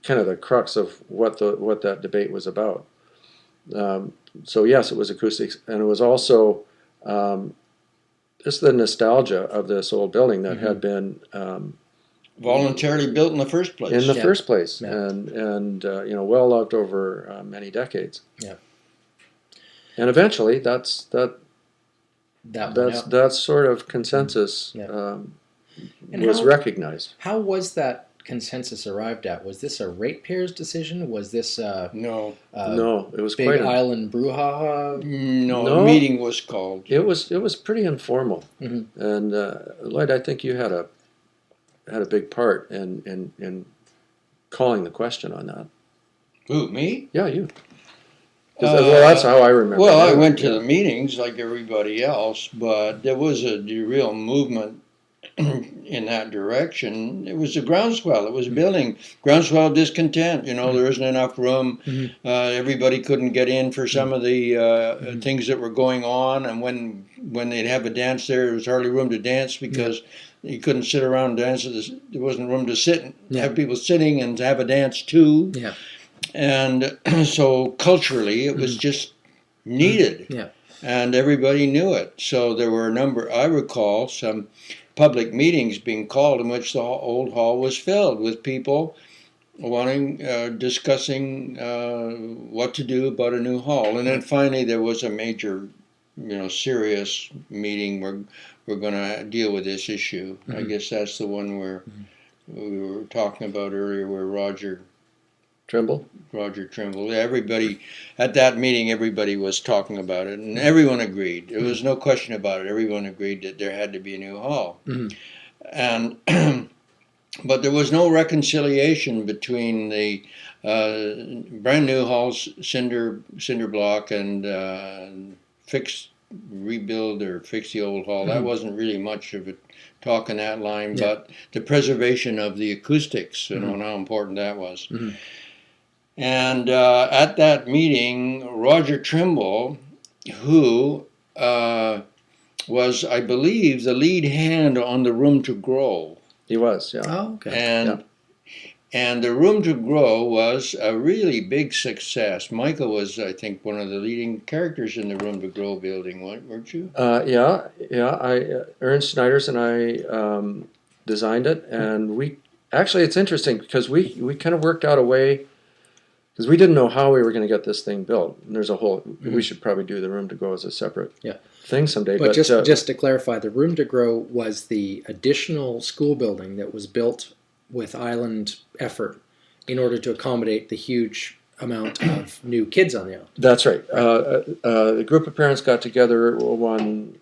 kind of the crux of what that debate was about. So yes, it was acoustics, and it was also just the nostalgia of this old building that had been voluntarily built in the first place. In the first place, and well loved over many decades. Yeah. And eventually, that's sort of consensus. Was recognized. How was that consensus arrived at? Was this a ratepayers decision? Was this no? It was Big Island brouhaha. No, a meeting was called. It was pretty informal, and Lloyd, I think you had a big part in calling the question on that. Who, me? Yeah, you. Well, that's how I remember. Well, I went to the meetings like everybody else, but there was a real movement in that direction. It was a groundswell. It was building. Groundswell of discontent. There isn't enough room. Everybody couldn't get in for some of the things that were going on. And when they'd have a dance there was hardly room to dance because you couldn't sit around and dance. There wasn't room to sit and have people sitting and have a dance too. Yeah. And so culturally, it was just needed. Yeah. And everybody knew it. So there were I recall some public meetings being called in which the old hall was filled with people discussing what to do about a new hall. And then finally there was a major, serious meeting where we're going to deal with this issue. I guess that's the one where we were talking about earlier, where Roger Trimble. Everybody at that meeting, everybody was talking about it, and everyone agreed. There was no question about it. Everyone agreed that there had to be a new hall, and but there was no reconciliation between the brand new hall's cinder block and rebuild or fix the old hall. That wasn't really much of a talk in that line, but the preservation of the acoustics, and how important that was. And at that meeting, Roger Trimble, who was, I believe, the lead hand on the Room to Grow, He was, yeah. Oh, okay. And the Room to Grow was a really big success. Michael was, I think, one of the leading characters in the Room to Grow building, weren't you? Yeah. Ernst Schneiders and I designed it, and we actually, it's interesting because we kind of worked out a way, because we didn't know how we were going to get this thing built. And there's a whole. We should probably do the Room to Grow as a separate thing someday. But just to clarify, the Room to Grow was the additional school building that was built with island effort in order to accommodate the huge amount of new kids on the island. That's right. A group of parents got together late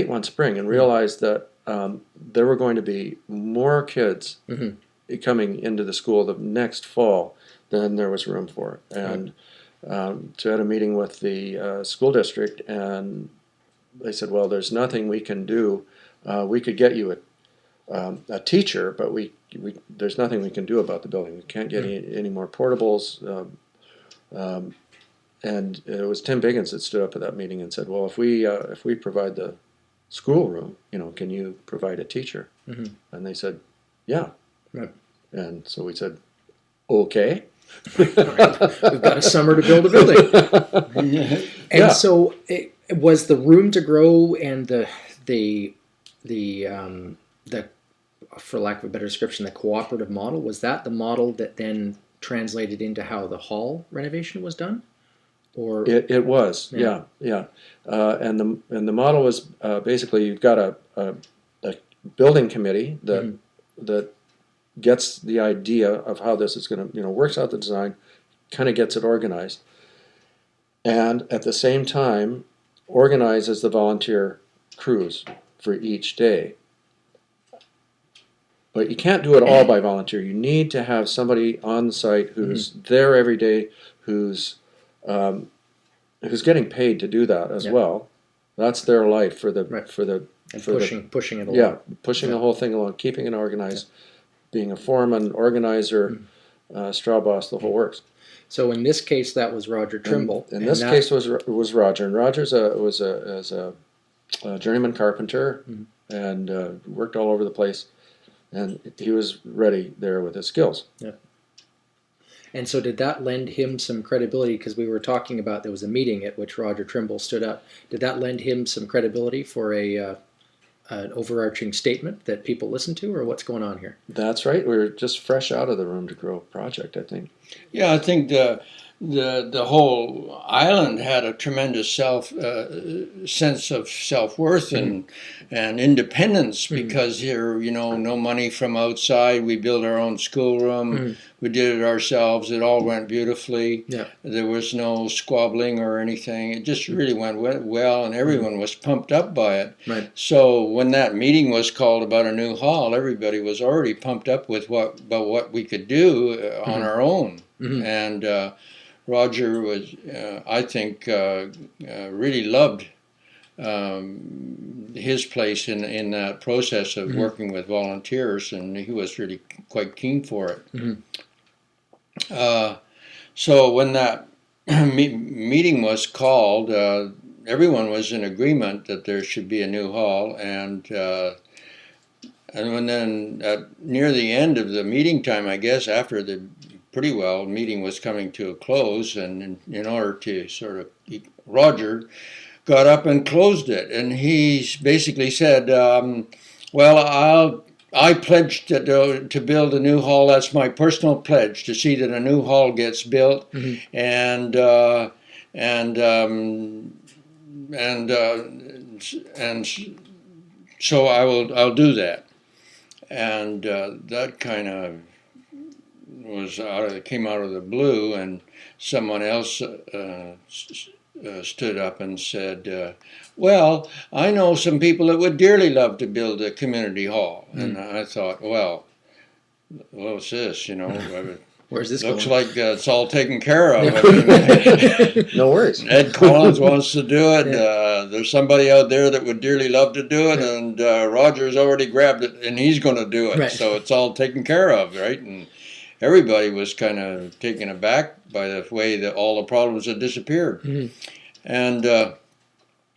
one spring and realized that there were going to be more kids coming into the school the next fall than there was room for. And so I had a meeting with the school district, and they said, well, there's nothing we can do. We could get you a teacher, but there's nothing we can do about the building. We can't get any more portables. And it was Tim Biggins that stood up at that meeting and said, well, if we provide the schoolroom, can you provide a teacher? And they said, yeah. Right. And so we said, okay. We've got a summer to build a building. And so was the Room to Grow and the for lack of a better description, the cooperative model, was that the model that then translated into how the hall renovation was done? Or it was, yeah. And the model was basically, you've got a building committee that gets the idea of how this is going to, works out the design, kind of gets it organized, and at the same time organizes the volunteer crews for each day. But you can't do it all by volunteer. You need to have somebody on the site who's there every day, who's getting paid to do that as well. That's their life for the pushing it along. Yeah, pushing the whole thing along, keeping it organized, being a foreman, organizer, straw boss, the whole works. So in this case, that was Roger Trimble. In this case, was Roger, and Roger's was a journeyman carpenter and worked all over the place. And he was ready there with his skills. Yeah. And so did that lend him some credibility? Because we were talking about there was a meeting at which Roger Trimble stood up. Did that lend him some credibility for an overarching statement that people listen to, or what's going on here? That's right. We were just fresh out of the Room to Grow project, I think. Yeah, I think the whole island had a tremendous sense of self-worth and independence because here, no money from outside. We built our own schoolroom. We did it ourselves. It all went beautifully. Yeah. There was no squabbling or anything. It just really went well, and everyone was pumped up by it. Right. So when that meeting was called about a new hall, everybody was already pumped up with what we could do on our own. And Roger was, I think, really loved his place in that process of working with volunteers, and he was really quite keen for it. So when that meeting was called, everyone was in agreement that there should be a new hall, and when then near the end of the meeting time, I guess, after the meeting was coming to a close, and in order to Roger got up and closed it, and he basically said, well, I pledged to build a new hall. That's my personal pledge, to see that a new hall gets built, and so I'll do that, and that kind of came out of the blue, and someone else stood up and said, well, I know some people that would dearly love to build a community hall. And I thought, well, what's this, Where's this looks going? like it's all taken care of. No worries. Ed Collins wants to do it. There's somebody out there that would dearly love to do it, and Roger's already grabbed it, and he's going to do it. Right. So it's all taken care of, right? And everybody was kind of taken aback by the way that all the problems had disappeared. And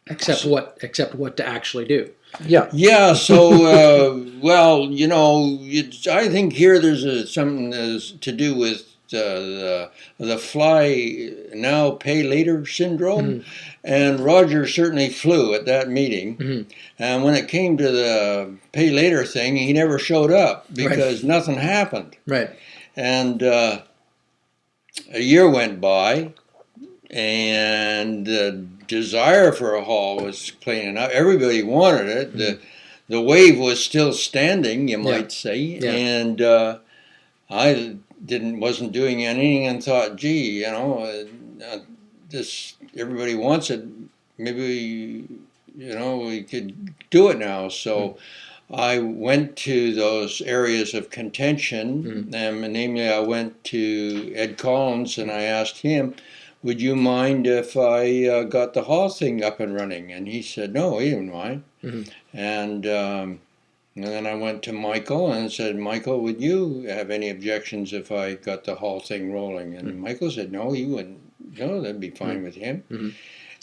Except what to actually do. Yeah. Yeah, so, well, you know, I think here there's something to do with the fly now, pay later syndrome. And Roger certainly flew at that meeting. And when it came to the pay later thing, he never showed up because nothing happened. Right. And a year went by, and the desire for a hall was plain enough. Everybody wanted it. The wave was still standing, you might say. Yeah. And I wasn't doing anything and thought, gee, you know, this everybody wants it. Maybe we could do it now. So I went to those areas of contention, and namely I went to Ed Collins and I asked him, would you mind if I got the hall thing up and running? And he said, no, he didn't mind. And then I went to Michael and said, Michael, would you have any objections if I got the hall thing rolling? And Michael said, no, he wouldn't. No, that'd be fine with him.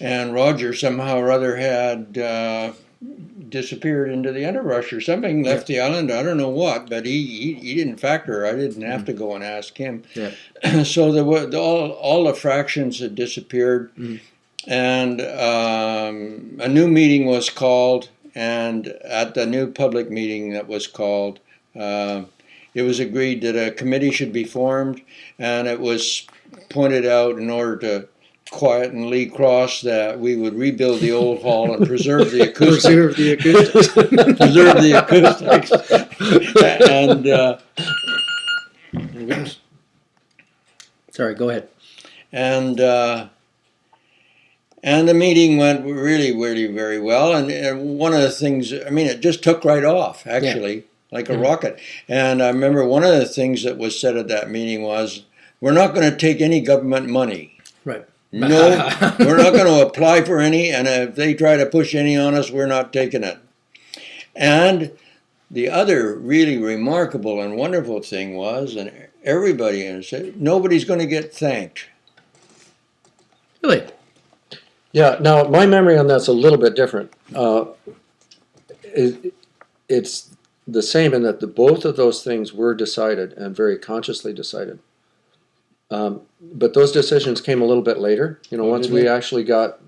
And Roger somehow or other had disappeared into the underbrush or something, left the island, I don't know what, but he didn't factor. I didn't have to go and ask him. So there were all the fractions had disappeared, and a new meeting was called, and at the new public meeting that was called, it was agreed that a committee should be formed, and it was pointed out in order to quiet and Lee Cross that we would rebuild the old hall and preserve the acoustics. Preserve the acoustics. And sorry, go ahead. And the meeting went really, really very well. And one of the things, I mean, it just took right off, actually, like a rocket. And I remember one of the things that was said at that meeting was, we're not going to take any government money. Right. No, we're not going to apply for any, and if they try to push any on us, we're not taking it. And the other really remarkable and wonderful thing was, and everybody said, nobody's going to get thanked. Really? Yeah, now my memory on that's a little bit different. It's the same in that both of those things were decided and very consciously decided. But those decisions came a little bit later. Once we actually got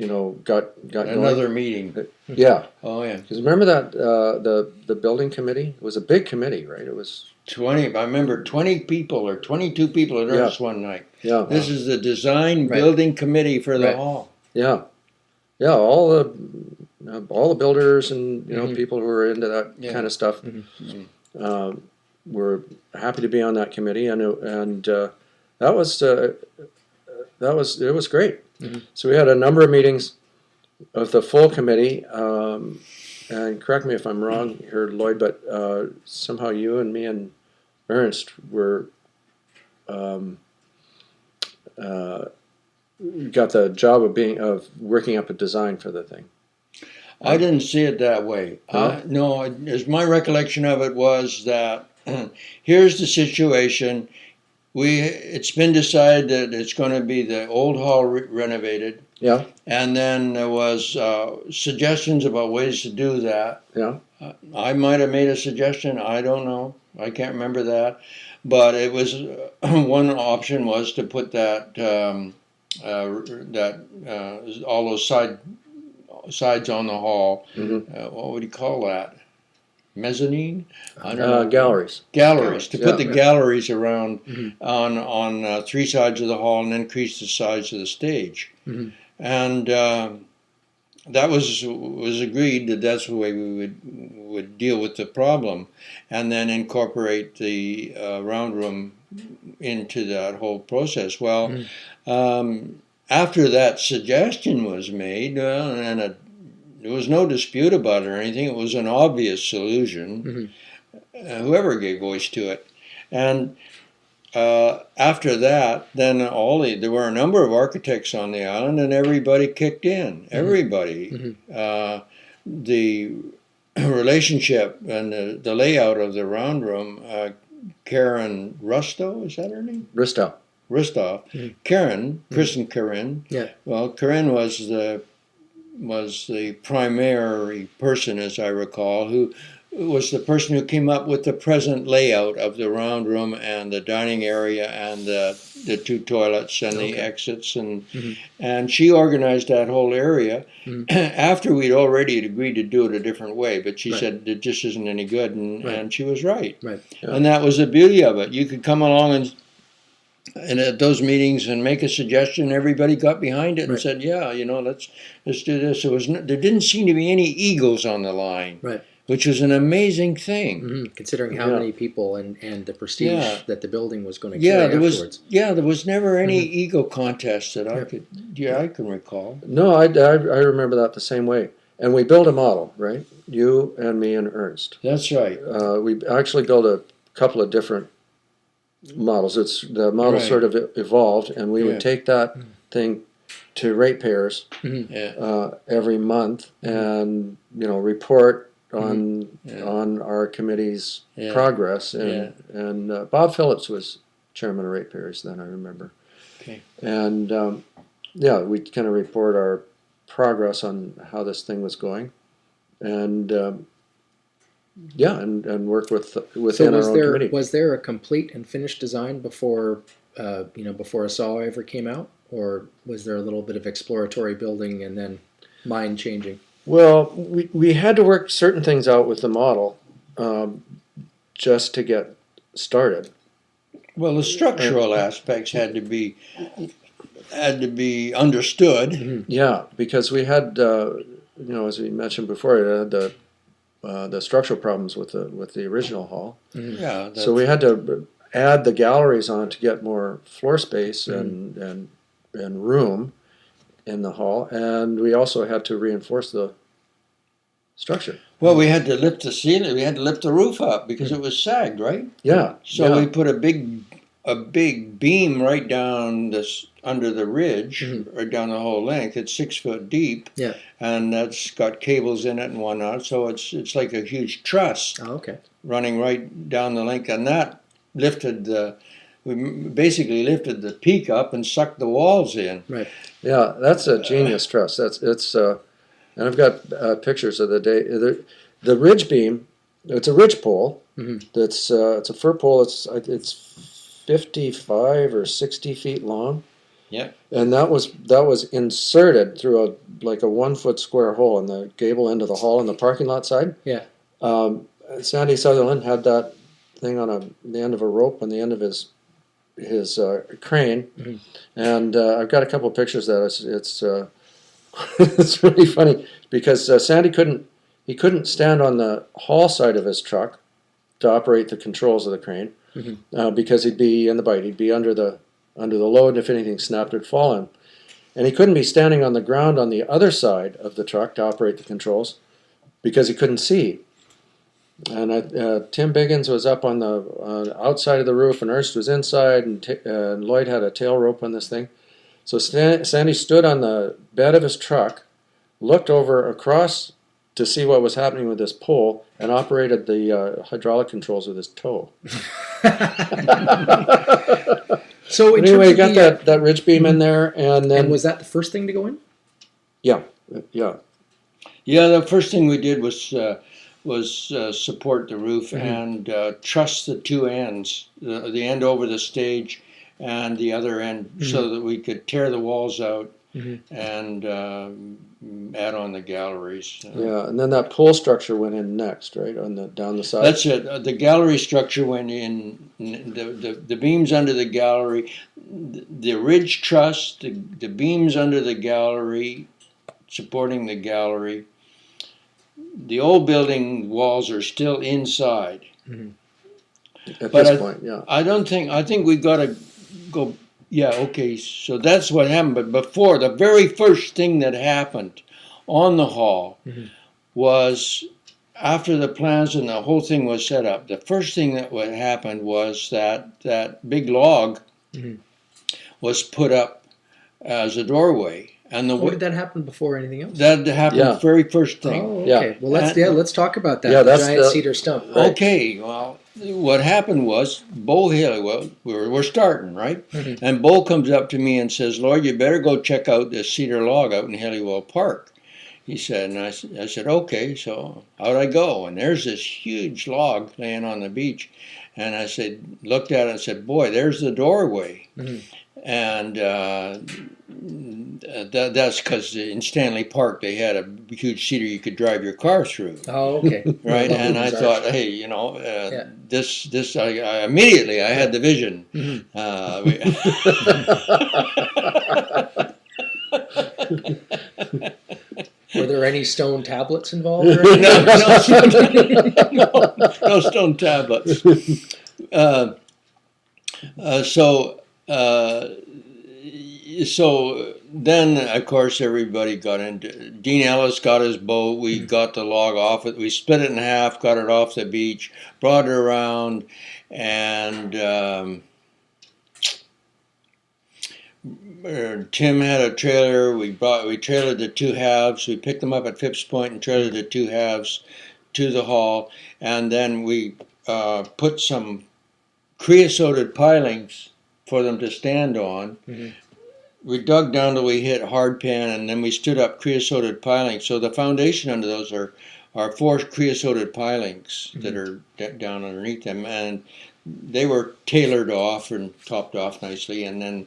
Another meeting. Yeah. Oh yeah. Because remember that the building committee, it was a big committee, right? It was 20. I remember 20 people or 22 people at ours one night. Yeah. This is the design building committee for the hall. Yeah. Yeah. All the builders and people who were into that kind of stuff were happy to be on that committee, and it was great. So we had a number of meetings of the full committee, and correct me if I'm wrong here, Lloyd, but somehow you and me and Ernst were got the job of working up a design for the thing. I didn't see it that way. No, as my recollection of it was that here's the situation. It's been decided that it's going to be the old hall renovated. Yeah. And then there was suggestions about ways to do that. Yeah. I might have made a suggestion. I don't know. I can't remember that. But it was one option was to put that all those sides on the hall. What would you call that? Mezzanine? I don't know. Galleries. To put the galleries around on three sides of the hall and increase the size of the stage. And that was agreed that that's the way we would deal with the problem, and then incorporate the round room into that whole process. Well, after that suggestion was made, and there was no dispute about it or anything. It was an obvious solution. Whoever gave voice to it. And after that, then there were a number of architects on the island, and everybody kicked in. Everybody. The relationship and the layout of the round room, Karen Rustow, is that her name? Ristov. Karen, Chris and Karen. Yeah. Well, Karen was the the primary person, as I recall, who was the person who came up with the present layout of the round room and the dining area and the two toilets and the exits, and she organized that whole area after we'd already agreed to do it a different way, but she said it just isn't any good, and she was right. And that was the beauty of it. You could come along and at those meetings and make a suggestion, everybody got behind it and said, yeah, let's do this. There didn't seem to be any egos on the line. Which was an amazing thing. Considering how many people and the prestige that the building was going to carry afterwards. There was never any ego contest that I can recall. No, I remember that the same way. And we built a model, right? You and me and Ernst. That's right. We actually built a couple of different models. The model sort of evolved, and we would take that thing to ratepayers every month and report on our committee's progress, and Bob Phillips was chairman of ratepayers then, I remember. And we kind of report our progress on how this thing was going, and work within our own committee. Was there a complete and finished design before before a saw ever came out, or was there a little bit of exploratory building and then mind changing? Well, we had to work certain things out with the model just to get started. Well, the structural aspects had to be understood. Yeah, because we had, as we mentioned before, we had the structural problems with the original hall. So we had to add the galleries on to get more floor space and room in the hall, and we also had to reinforce the structure. Well, we had to lift the ceiling. We had to lift the roof up because it was sagged, right? Yeah. So we put a big beam right down under the ridge, right down the whole length. It's 6 foot deep. Yeah. And that's got cables in it and whatnot. So it's like a huge truss. Oh, okay. Running right down the length, and that we basically lifted the peak up and sucked the walls in. Right. Yeah, that's a genius truss. And I've got pictures of the day. The ridge beam. It's a ridge pole. It's a fir pole. It's 55 or 60 feet long. Yeah. And that was inserted through a 1 foot square hole in the gable end of the hall on the parking lot side. Yeah. Sandy Sutherland had that thing on the end of a rope on the end of his crane, and I've got a couple of pictures of that. It's it's really funny because Sandy couldn't stand on the hall side of his truck to operate the controls of the crane because he'd be in the bite. He'd be under the load, and if anything snapped, it'd fall in. And he couldn't be standing on the ground on the other side of the truck to operate the controls because he couldn't see. And Tim Biggins was up on the outside of the roof, and Ernst was inside, and Lloyd had a tail rope on this thing. So Sandy stood on the bed of his truck, looked over across to see what was happening with this pole, and operated the hydraulic controls with his toe. So anyway, you got that ridge beam in there, and then... And was that the first thing to go in? Yeah. The first thing we did was support the roof and truss the two ends, the end over the stage and the other end, so that we could tear the walls out and add on the galleries. And then that pole structure went in next, right, down the side. That's it. The gallery structure went in. The beams under the gallery, the ridge truss, the beams under the gallery, supporting the gallery. The old building walls are still inside. At this point, yeah. I think we got to go, okay, so that's what happened. But before, the very first thing that happened on the hall was, after the plans and the whole thing was set up, the first thing that happened was that big log was put up as a doorway. And did that happen before anything else? That happened the very first thing. Oh, okay. Yeah. Well, let's talk about that. That's the giant cedar stump. Right. Okay. Well, what happened was Bo Haley. We're starting, right? And Bo comes up to me and says, "Lloyd, you better go check out this cedar log out in Halliwell Park." He said, and I said, okay, so out I go. And there's this huge log laying on the beach. And I said, looked at it and said, boy, there's the doorway. Mm-hmm. And that's because in Stanley Park they had a huge cedar you could drive your car through. Oh, okay. Right, and I thought, hey, this I immediately I had the vision. Mm-hmm. Were there any stone tablets involved? No stone tablets. So then, of course, everybody got into. Dean Ellis got his boat. We got the log off it. We split it in half, got it off the beach, brought it around, and Tim had a trailer. We trailered the two halves. We picked them up at Phipps Point and trailered the two halves to the hall, and then we put some creosoted pilings for them to stand on. Mm-hmm. We dug down till we hit hard pan, and then we stood up creosoted pilings. So the foundation under those are four creosoted pilings mm-hmm. that are down underneath them, and they were tailored off and topped off nicely, and then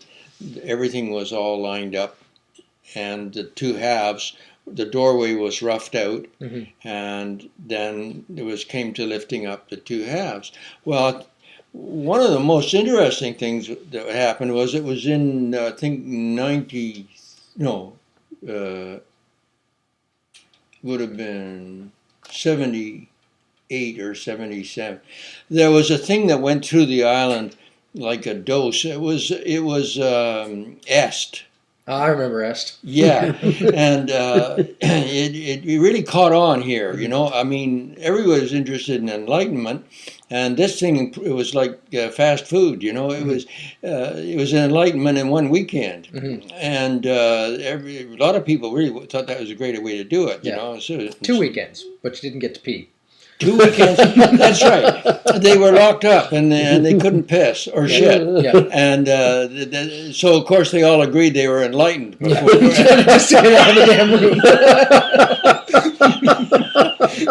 everything was all lined up, and the two halves, the doorway was roughed out, mm-hmm. and then it came to lifting up the two halves. Well, one of the most interesting things that happened was it was in, I think, would have been 78 or 77. There was a thing that went through the island like a dose. It was est. I remember est. Yeah, and it really caught on here. You know, I mean, everybody was interested in enlightenment, and this thing, it was like fast food. You know, it mm-hmm. was an enlightenment in one weekend, mm-hmm. and a lot of people really thought that was a great way to do it. You know, so, 2 weekends, but you didn't get to pee. 2 weekends. That's right. They were locked up and they couldn't piss or shit. Yeah. And so of course they all agreed they were enlightened. Just to get out of the damn room.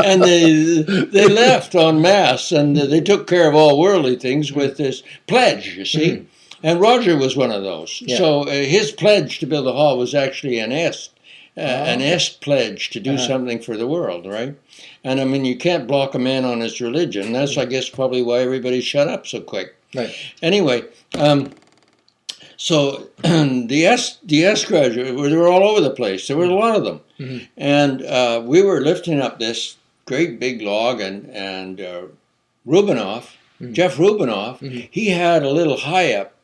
And they left en masse, and they took care of all worldly things with this pledge. You see, mm-hmm. and Roger was one of those. Yeah. So his pledge to build a hall was actually an est pledge to do something for the world, right? And I mean, you can't block a man on his religion. That's, I guess, probably why everybody shut up so quick. Right. Anyway, so the S graduates, they were all over the place. There were a lot of them. Mm-hmm. And we were lifting up this great big log, and Rubinoff, mm-hmm. Jeff Rubinoff, mm-hmm. he had a little high-up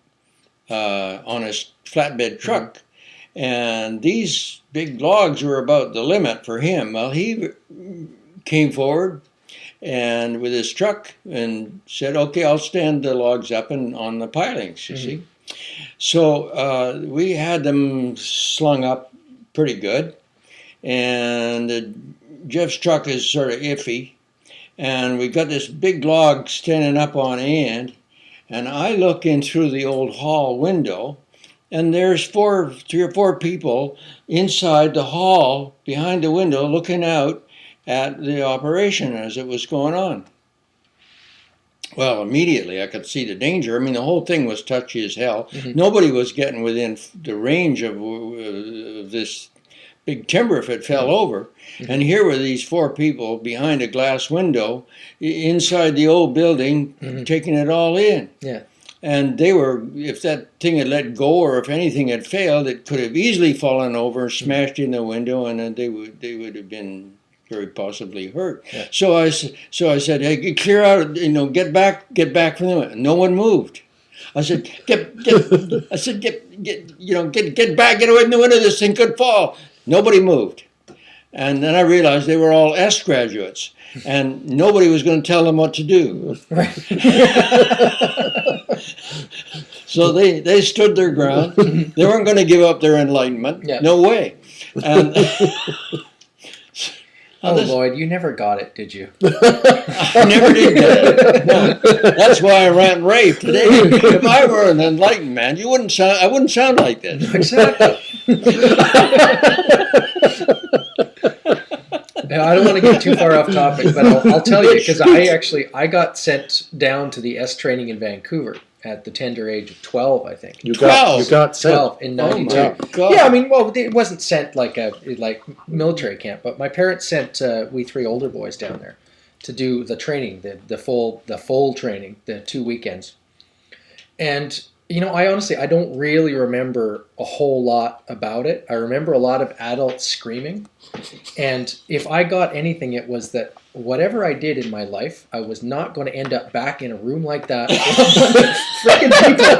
on his flatbed truck. Mm-hmm. And these big logs were about the limit for him. Well, he came forward and with his truck and said, okay, I'll stand the logs up and on the pilings, you mm-hmm. see. So we had them slung up pretty good. And Jeff's truck is sort of iffy. And we got this big log standing up on end. And I look in through the old hall window, and there's 3 or 4 people inside the hall behind the window looking out at the operation as it was going on. Well, immediately I could see the danger. I mean, the whole thing was touchy as hell. Mm-hmm. Nobody was getting within the range of this big timber if it fell over. Mm-hmm. And here were these 4 people behind a glass window inside the old building, mm-hmm. taking it all in. Yeah. And they were, if that thing had let go or if anything had failed, it could have easily fallen over, smashed in the window, and then they would have been very possibly hurt. Yeah. So I said, hey, clear out, get back from them. No one moved. I said, get back, get away from the window. This thing could fall. Nobody moved. And then I realized they were all S graduates, and nobody was going to tell them what to do. Right. So they stood their ground. They weren't going to give up their enlightenment. Yeah. No way. And Lloyd, you never got it, did you? I never did get it. No. That's why I ran rave today. If I were an enlightened man, I wouldn't sound like this. Exactly. I don't want to get too far off topic, but I'll tell you, because I got sent down to the S training in Vancouver at the tender age of 12, I think. You got sent. 12 in 92. Oh my God. Yeah, I mean, well, it wasn't sent like military camp, but my parents sent we 3 older boys down there to do the training, the full training, the 2 weekends. And I don't really remember a whole lot about it. I remember a lot of adults screaming. And if I got anything, it was that whatever I did in my life, I was not going to end up back in a room like that with freaking people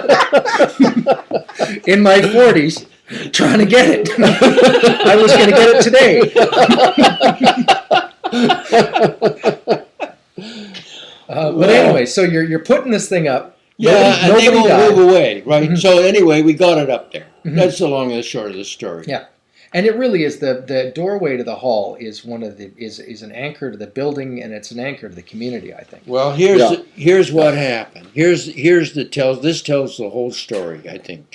in my 40s trying to get it. I was going to get it today. But anyway, so you're putting this thing up. Yeah, and they won't died. move away, right? Mm-hmm. So anyway, we got it up there. Mm-hmm. That's the long and the short of the story. Yeah, and it really is the doorway to the hall is one of the is an anchor to the building, and it's an anchor to the community, I think. Well, here's what happened. This tells the whole story, I think.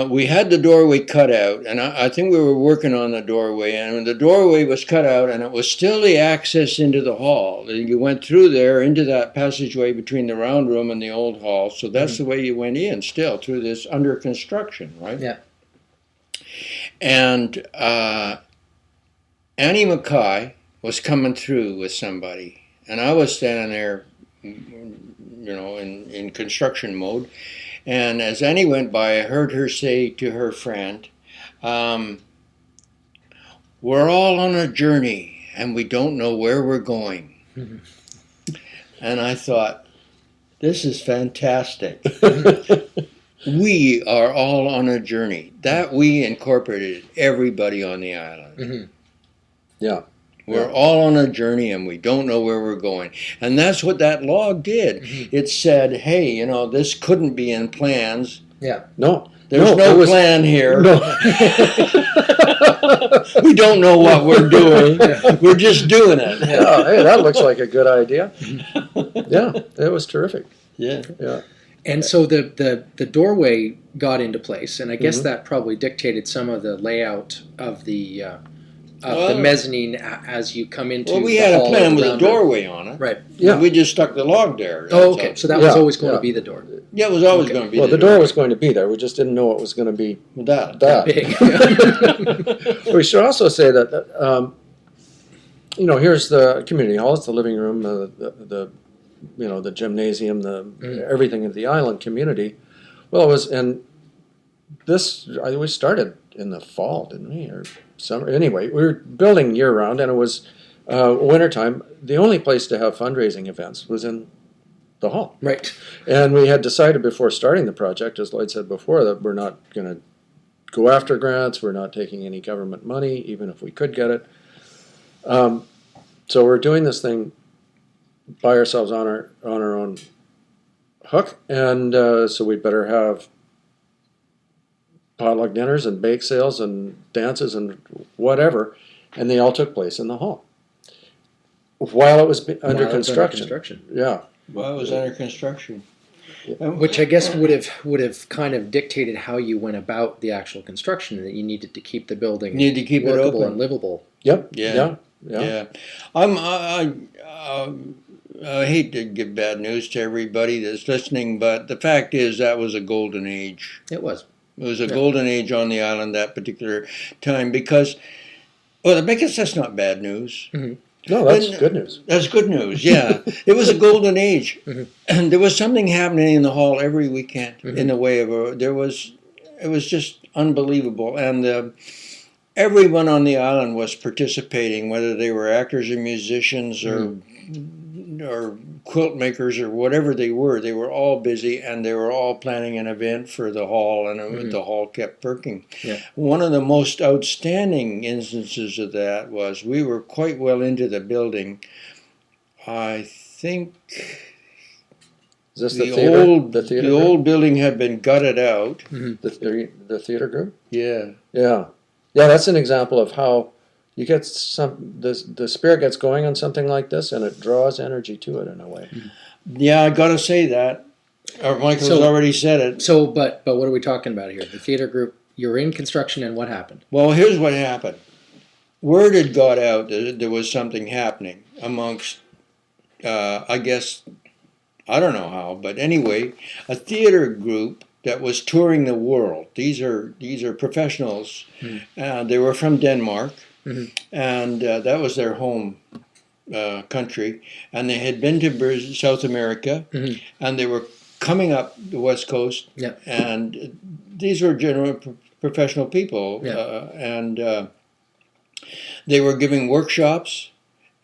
We had the doorway cut out, and I think we were working on the doorway, and when the doorway was cut out, and it was still the access into the hall. You went through there into that passageway between the round room and the old hall, so that's the way you went in still, through this under construction, right? Yeah. And Annie Mackay was coming through with somebody, and I was standing there, in construction mode. And as Annie went by, I heard her say to her friend, "We're all on a journey, and we don't know where we're going." Mm-hmm. And I thought, this is fantastic. We are all on a journey. That we incorporated everybody on the island. Mm-hmm. Yeah. We're all on a journey and we don't know where we're going. And that's what that log did. Mm-hmm. It said, hey, this couldn't be in plans. Yeah. No. There's no plan here. No. We don't know what we're doing. We're just doing it. Yeah, hey, that looks like a good idea. Yeah, it was terrific. Yeah. Yeah. And so the doorway got into place, and I guess that probably dictated some of the layout of the mezzanine as you come into. Well, we the had a hall plan with a around doorway on it. Right. Yeah. And we just stuck the log there. Oh, okay. So that was always going to be the door. Yeah, it was always going to be. Well, the door was going to be there. We just didn't know it was going to be that big. We should also say that here's the community hall. It's the living room, the gymnasium, everything of the island community. Well, it was, and we started in the fall, didn't we, or summer? Anyway, we were building year round, and it was wintertime. The only place to have fundraising events was in the hall. Right. And we had decided before starting the project, as Lloyd said before, that we're not going to go after grants. We're not taking any government money, even if we could get it. So we're doing this thing by ourselves on our own hook, and so we better have potluck dinners and bake sales and dances and whatever, and they all took place in the hall while it was under construction. Yeah. Well, it was under construction. Which I guess would have kind of dictated how you went about the actual construction, that you needed to keep the building workable it open and livable. Yep. Yeah. I hate to give bad news to everybody that's listening, but the fact is that was a golden age. It was. It was a golden age on the island that particular time because that's not bad news. Mm-hmm. No, that's good news. That's good news, yeah. It was a golden age. Mm-hmm. And there was something happening in the hall every weekend in the way of it was just unbelievable. And everyone on the island was participating, whether they were actors or musicians or quilt makers or whatever they were all busy, and they were all planning an event for the hall, and the hall kept perking. Yeah. One of the most outstanding instances of that was we were quite well into the building. I think is this the theater? The old building had been gutted out. Mm-hmm. The theater group? Yeah. Yeah. Yeah, that's an example of how you get the spirit gets going on something like this, and it draws energy to it in a way. Yeah, I got to say that. Michael's already said it. So, but what are we talking about here? The theater group. You're in construction, and what happened? Well, here's what happened. word had got out that there was something happening amongst, I guess, I don't know how, but anyway, a theater group that was touring the world. These are professionals. They were from Denmark, and that was their home country. And they had been to South America, and they were coming up the West Coast. Yeah. And these were general professional people, and they were giving workshops.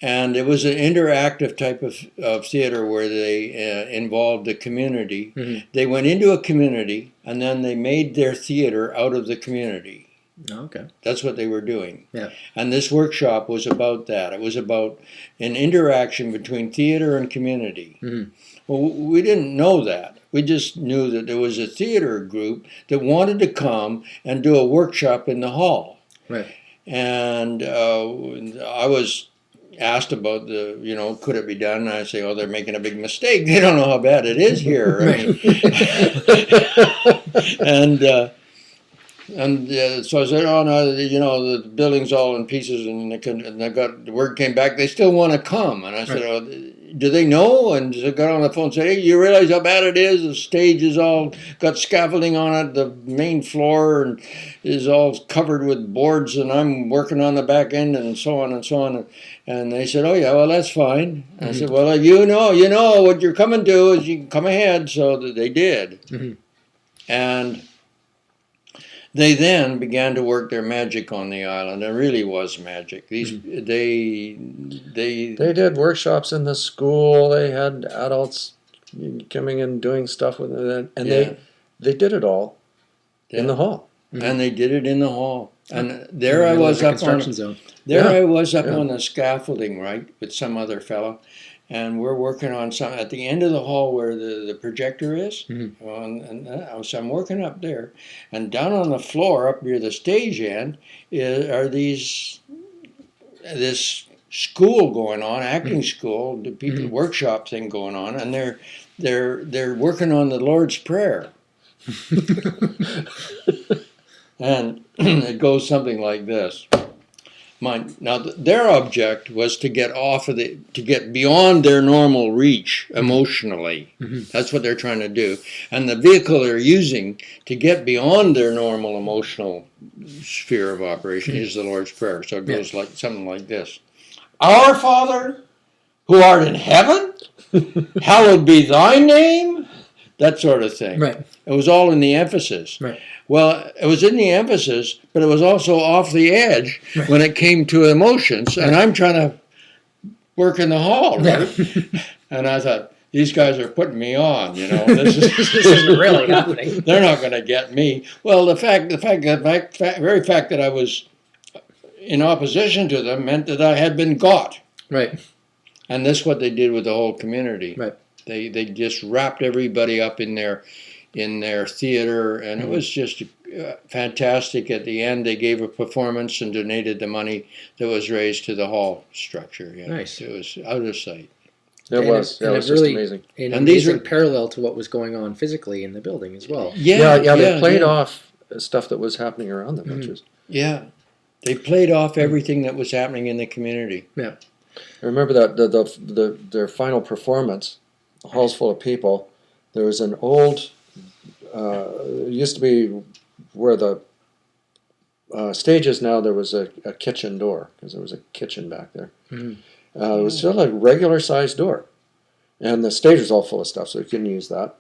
And it was an interactive type of theater where they involved the community. They went into a community, and then they made their theater out of the community. Okay. That's what they were doing. Yeah. And this workshop was about that. It was about an interaction between theater and community. Well, we didn't know that. We just knew that there was a theater group that wanted to come and do a workshop in the hall. Right. And I was asked about could it be done? And I say, oh, they're making a big mistake. They don't know how bad it is here. So I said, oh no, the building's all in pieces, and the word came back, they still want to come. And I said, oh, do they know? And I got on the phone and said, hey, you realize how bad it is? The stage is all got scaffolding on it. The main floor and is all covered with boards, and I'm working on the back end, and so on and so on. And they said, oh yeah, well, that's fine. I said, well, you know what you're coming to is you can come ahead. So they did. And they then began to work their magic on the island. It really was magic. They did workshops in the school. They had adults coming and doing stuff with it, and they did it all in the hall. And they did it in the hall. And there I was up on the scaffolding, right, with some other fellow. And we're working on some at the end of the hall where the projector is. So I'm working up there, and down on the floor up near the stage end are this school going on, acting school, the people workshop thing going on, and they're working on the Lord's Prayer. And it goes something like this. Now, their object was to get beyond their normal reach emotionally. That's what they're trying to do. And the vehicle they're using to get beyond their normal emotional sphere of operation is the Lord's Prayer. So it goes like something like this. Our Father, who art in heaven, hallowed be thy name. That sort of thing. Right. It was all in the emphasis. Right. Well, it was in the emphasis, but it was also off the edge when it came to emotions. And I'm trying to work in the hall, right? And I thought, these guys are putting me on, This isn't really happening. They're not going to get me. Well, the very fact that I was in opposition to them meant that I had been got. Right. And that's what they did with the whole community. Right. They just wrapped everybody up in their theater, and it was just fantastic. At the end, they gave a performance and donated the money that was raised to the hall structure. Nice. It was out of sight. It was just amazing. And these are parallel to what was going on physically in the building as well. They played off stuff that was happening around them. Yeah, they played off everything that was happening in the community. Yeah, I remember that their final performance. The hall's full of people. There was an old. It used to be where the stage is now. There was a kitchen door because there was a kitchen back there. It was still a regular sized door, and the stage was all full of stuff, so you couldn't use that.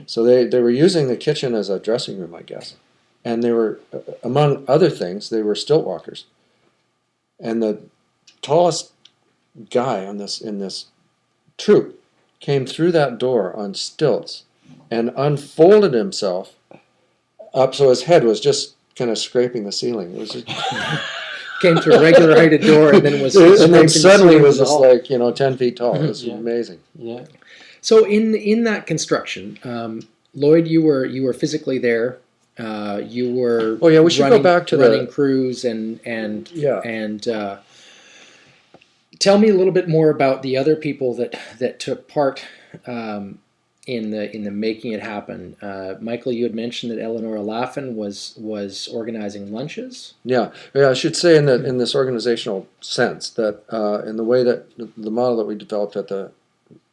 So they were using the kitchen as a dressing room, I guess. And they were, among other things, they were stilt walkers. And the tallest guy in this troupe came through that door on stilts and unfolded himself up so his head was just kind of scraping the ceiling. It was just came through a regular heighted door and then was and then suddenly it was just like 10 feet tall. It was amazing. Yeah. So in that construction, Lloyd, you were physically there. You were we should go back to running crews and tell me a little bit more about the other people that took part in the making it happen. Michael, you had mentioned that Eleanor Laffin was organizing lunches. Yeah. I should say in this organizational sense that in the way that the model that we developed at the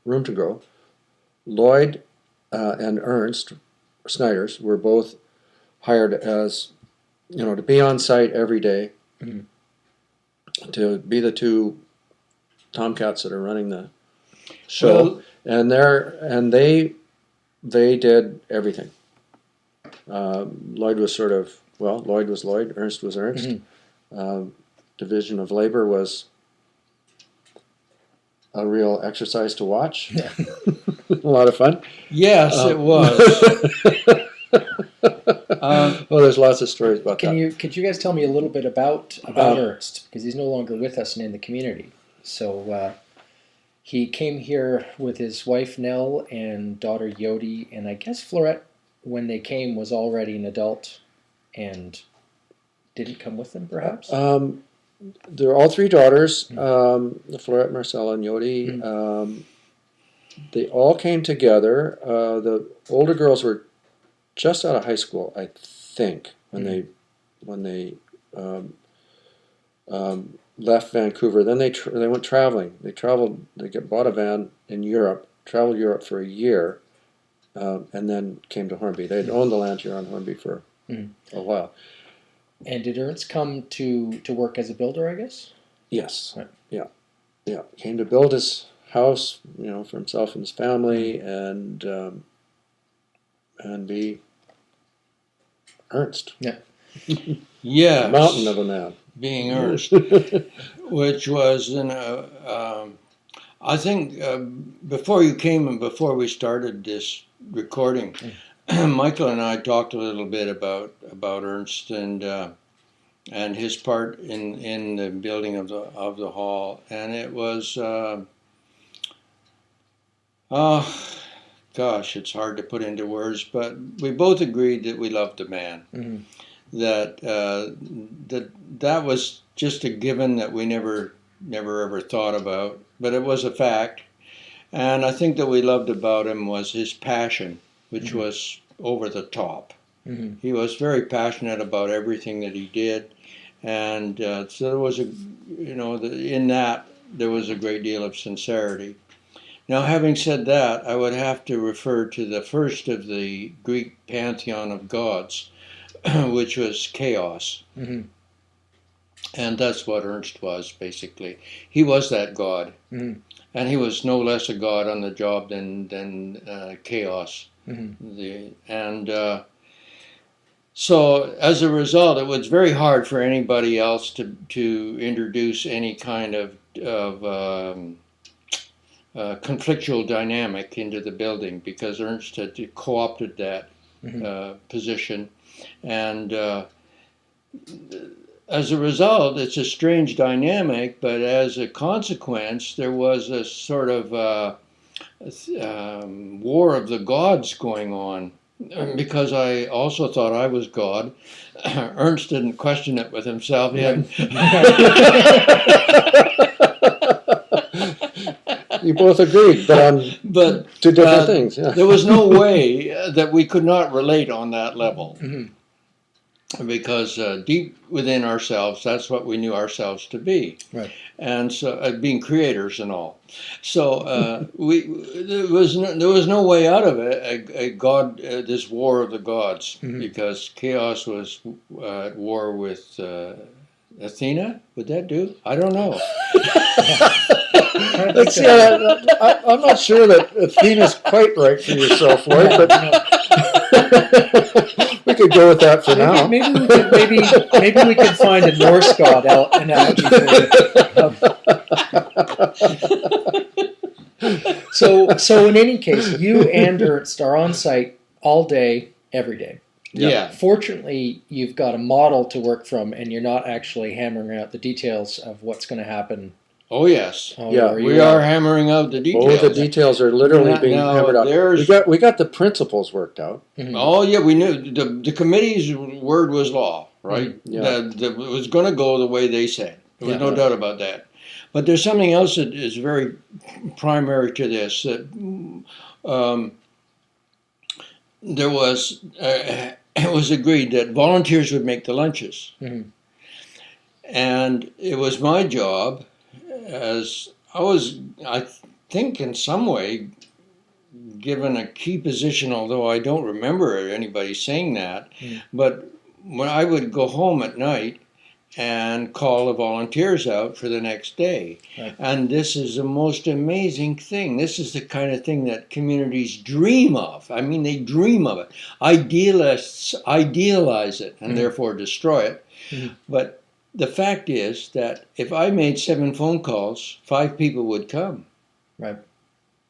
Room to Grow, Lloyd and Ernst Snyder's were both hired as, to be on site every day, to be the two tomcats that are running the show, and they did everything. Lloyd was Lloyd was Lloyd, Ernst was Ernst. Division of labor was a real exercise to watch. A lot of fun. Yes, it was. Well, there's lots of stories about that. Could you guys tell me a little bit about Ernst, because he's no longer with us and in the community. So he came here with his wife Nell and daughter Yodi, and I guess Florette, when they came, was already an adult and didn't come with them, perhaps? They're all three daughters, Florette, Marcella, and Yodi. They all came together. The older girls were just out of high school, I think, when they left Vancouver. Then they went traveling. They traveled. They bought a van in Europe, traveled Europe for a year, and then came to Hornby. They had owned the land here on Hornby for a while. And did Ernst come to work as a builder, I guess? Yes. Right. Yeah. Came to build his house, for himself and his family, and be Ernst. Yeah. Yes. Mountain of a man. Being Ernst, which was I think before you came and before we started this recording, Michael and I talked a little bit about Ernst and his part in the building of the hall, and it was gosh, it's hard to put into words, but we both agreed that we loved the man. That was just a given that we never ever thought about, but it was a fact. And I think that we loved about him was his passion, which was over the top. He was very passionate about everything that he did, and so there was in that there was a great deal of sincerity. Now, having said that, I would have to refer to the first of the Greek pantheon of gods, which was chaos. And that's what Ernst was, basically. He was that god. And he was no less a god on the job than chaos. So as a result, it was very hard for anybody else to introduce any kind of conflictual dynamic into the building, because Ernst had co-opted that position. And as a result, it's a strange dynamic, but as a consequence, there was a sort of war of the gods going on. Because I also thought I was God. Ernst didn't question it with himself. He had You both agreed, but on two different things. Yeah. There was no way that we could not relate on that level. Because deep within ourselves, that's what we knew ourselves to be. Right. And so, being creators and all. So there was no way out of it. A god, this war of the gods, because chaos was at war with Athena. Would that do? I don't know. I'm not sure that Athena's quite right for yourself, Lloyd, but we could go with that for now. Maybe we could find a Norse god analogy for it. So in any case, you and Ernst are on site all day, every day. Yeah. Fortunately, you've got a model to work from, and you're not actually hammering out the details of what's going to happen. Oh, yes. We are hammering out the details. Oh, the details are literally being hammered out. We got the principles worked out. Oh, yeah, we knew. The committee's word was law, right? It was going to go the way they said. There was no doubt about that. But there's something else that is very primary to this. That there was it was agreed that volunteers would make the lunches, and it was my job, as I think in some way given a key position, although I don't remember anybody saying that, but when I would go home at night and call the volunteers out for the next day. Right. And this is the most amazing thing. This is the kind of thing that communities dream of. I mean, they dream of it. Idealists idealize it and therefore destroy it. But the fact is that if I made 7 phone calls, 5 people would come. Right.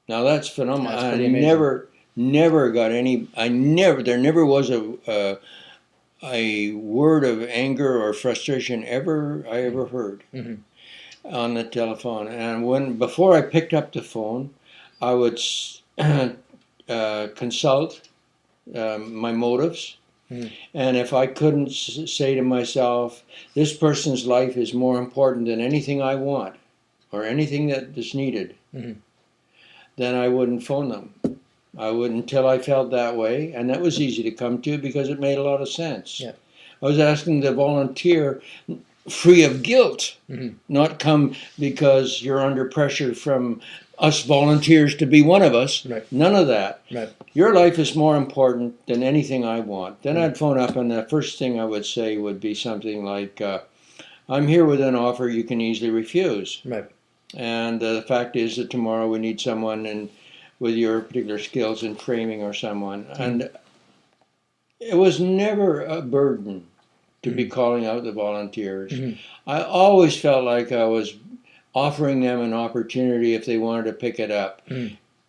Now that's phenomenal. That's pretty amazing. Never got any. There never was a word of anger or frustration I ever heard on the telephone. And before I picked up the phone, I would consult my motives. And if I couldn't say to myself, this person's life is more important than anything I want or anything that is needed, then I wouldn't phone them. I wouldn't until I felt that way, and that was easy to come to because it made a lot of sense. Yeah. I was asking the volunteer free of guilt, not come because you're under pressure from us volunteers to be one of us. Right. None of that. Right. Your life is more important than anything I want. Then I'd phone up, and the first thing I would say would be something like, I'm here with an offer you can easily refuse. Right. And the fact is that tomorrow we need someone with your particular skills in framing or someone. And it was never a burden to be calling out the volunteers. I always felt like I was offering them an opportunity if they wanted to pick it up.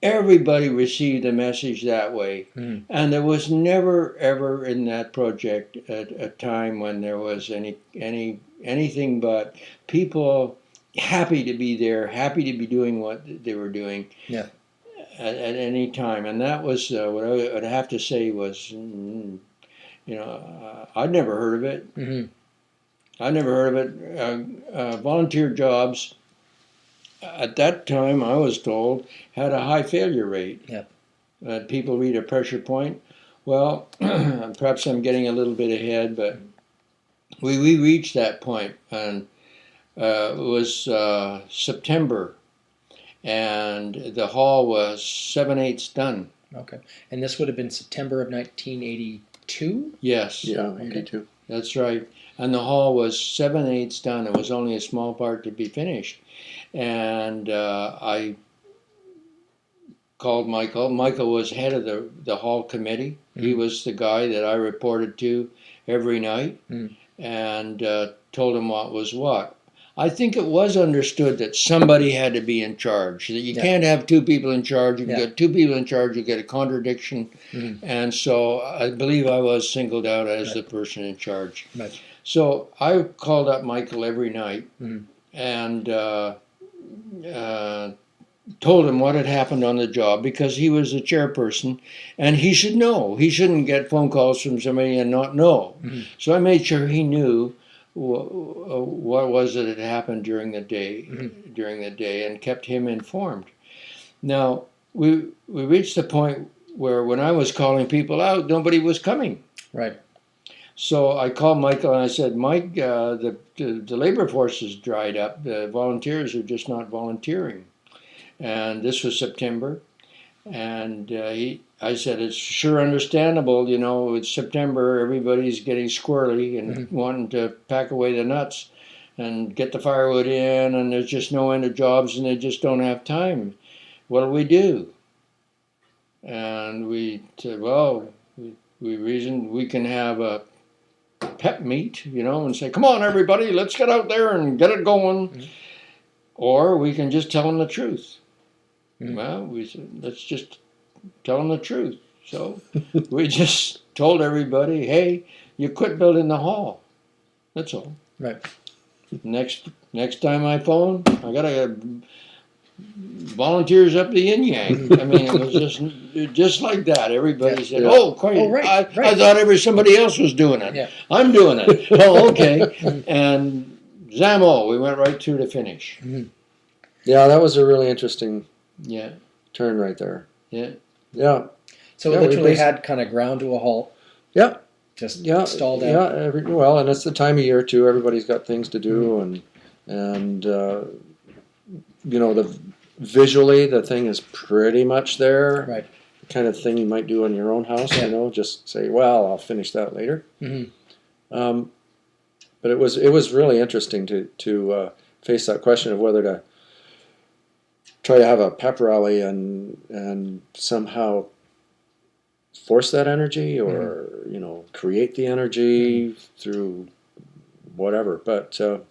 Everybody received the message that way. And there was never, ever in that project a time when there was anything but people happy to be there, happy to be doing what they were doing. Yeah. At any time, and that was what I would have to say was, I'd never heard of it. I'd never heard of it. Volunteer jobs at that time, I was told, had a high failure rate. Yeah. People reach a pressure point. Well, perhaps I'm getting a little bit ahead, but we reached that point, and it was September. And the hall was 7/8 done. Okay. And this would have been September of 1982? Yes. Yeah, 82. That's right. And the hall was 7/8 done. It was only a small part to be finished. And I called Michael. Michael was head of the hall committee. He was the guy that I reported to every night and told him what was what. I think it was understood that somebody had to be in charge. That you can't have 2 people in charge. If you get 2 people in charge, you get a contradiction. And so I believe I was singled out as the person in charge. Right. So I called up Michael every night and told him what had happened on the job because he was the chairperson and he should know. He shouldn't get phone calls from somebody and not know. So I made sure he knew what was it that happened during the day, and kept him informed. Now we reached the point where when I was calling people out, nobody was coming. Right. So I called Michael and I said, Mike, the labor force has dried up. The volunteers are just not volunteering. And this was September. And I said, it's sure understandable, it's September, everybody's getting squirrely and wanting to pack away the nuts and get the firewood in, and there's just no end of jobs and they just don't have time. What do we do? And we said, well, we reasoned we can have a pep meet, and say, come on, everybody, let's get out there and get it going. Or we can just tell them the truth. Well, we said, let's just tell them the truth. So we just told everybody, hey, you quit building the hall. That's all. Right. Next time I phone, I got to volunteers up the yin-yang. I mean, it was just like that. Everybody said, oh, quite. Oh, right, I thought somebody else was doing it. Yeah. I'm doing it. Oh, okay. And Zamo, we went right through to finish. Yeah, that was a really interesting turn right there. Yeah. Yeah. So Yeah, it we literally basi- had kind of ground to a halt, Yeah, just yeah, stalled out. yeah. Well, and it's the time of year too. Everybody's got things to do, and visually the thing is pretty much there. Right. The kind of thing you might do in your own house. Yeah. Just say, well, I'll finish that later. Mm-hmm. But it was really interesting to face that question of whether to try to have a pep rally and somehow force that energy, or create the energy through whatever. But And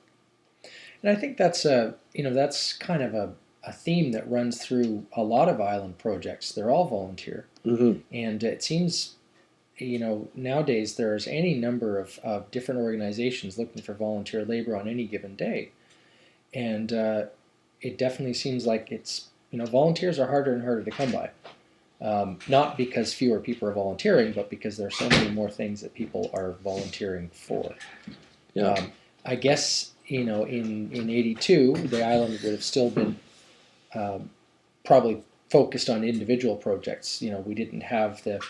I think that's that's kind of a theme that runs through a lot of island projects. They're all volunteer, and it seems nowadays there's any number of different organizations looking for volunteer labor on any given day, and it definitely seems like it's volunteers are harder and harder to come by. Not because fewer people are volunteering, but because there are so many more things that people are volunteering for. yeah. I guess in '82 the island would have still been probably focused on individual projects. We didn't have the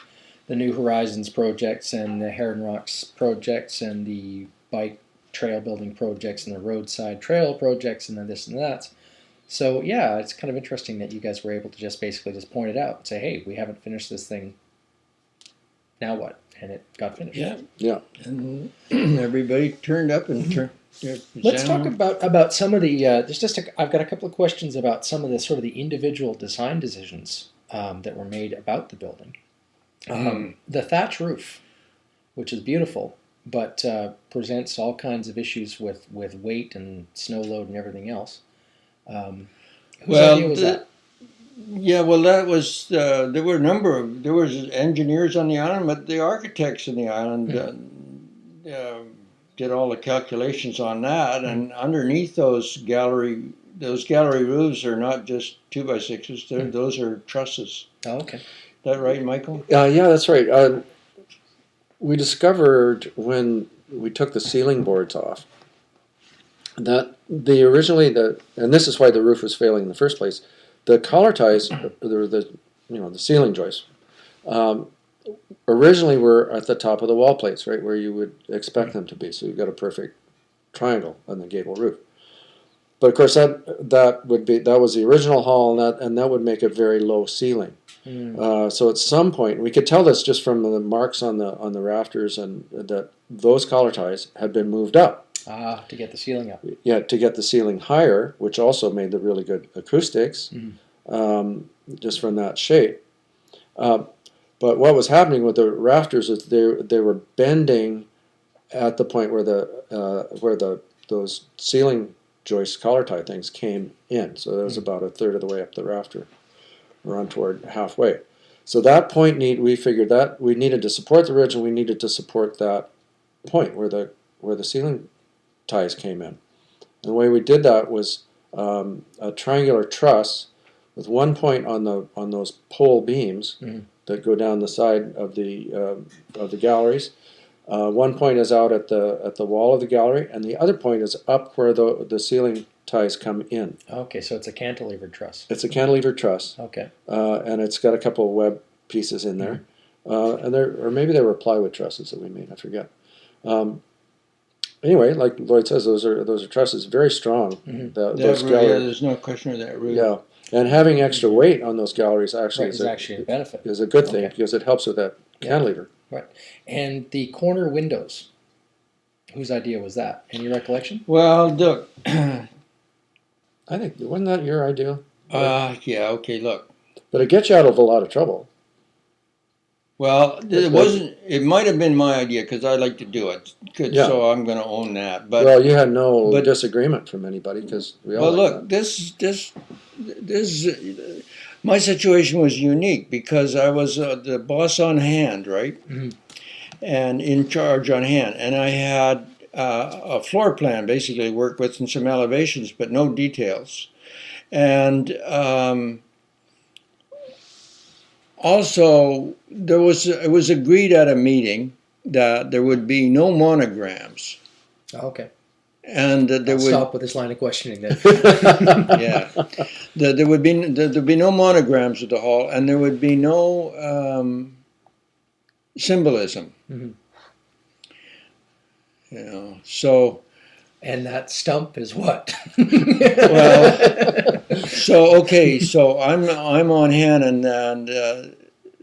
New Horizons projects and the Heron Rocks projects and the bike trail building projects and the roadside trail projects and the this and that. So yeah, it's kind of interesting that you guys were able to just basically just point it out and say, hey, we haven't finished this thing. Now what? And it got finished. Yeah. And everybody turned up and turned. Let's talk about some of the. I've got a couple of questions about some of the sort of the individual design decisions that were made about the building. The thatch roof, which is beautiful, but presents all kinds of issues with weight and snow load and everything else. Whose idea was that? Yeah, well, that was there were there was engineers on the island, but the architects on the island did all the calculations on that, and underneath those gallery roofs are not just 2x6s; those are trusses. Oh, okay. Is that right, Michael? Yeah, that's right. We discovered when we took the ceiling boards off that and this is why the roof was failing in the first place. The collar ties, the ceiling joists, originally were at the top of the wall plates, right where you would expect them to be. So you've got a perfect triangle on the gable roof. But of course, that was the original hall, and that would make a very low ceiling. So at some point, we could tell this just from the marks on the rafters, and that those collar ties had been moved up. To get the ceiling up. Yeah, to get the ceiling higher, which also made the really good acoustics, just from that shape. But what was happening with the rafters is they were bending at the point where those ceiling joist collar tie things came in. So that was about a third of the way up the rafter, around toward halfway. So that point we figured that we needed to support the ridge, and we needed to support that point where the ceiling ties came in. And the way we did that was a triangular truss with one point on those pole beams that go down the side of the galleries. One point is out at the wall of the gallery, and the other point is up where the ceiling ties come in. Okay, so it's a cantilevered truss. It's a cantilevered truss. Okay. And it's got a couple of web pieces in there, or maybe they were plywood trusses that we made. I forget. Anyway, like Lloyd says, those are trusses, very strong. Those galleries, there's no question of that. Really. Yeah, and having extra weight on those galleries actually is actually a benefit. Is a good thing because it helps with that cantilever. Right, and the corner windows. Whose idea was that? Any recollection? Well, look. I think wasn't that your idea? Yeah. Okay. Look. But it gets you out of a lot of trouble. Well, it wasn't. It might have been my idea because I like to do it. So I'm going to own that. But well, you had no disagreement from anybody because we all. Well, look, this my situation was unique because I was the boss on hand, right, and in charge on hand, and I had a floor plan basically worked with and some elevations, but no details, and. Also, it was agreed at a meeting that there would be no monograms. Okay. and there would Stop with this line of questioning then. yeah, there'd be no monograms at the hall, and there would be no symbolism. Mm-hmm. You know, so. And that stump is what? Well, so I'm on Hadden, and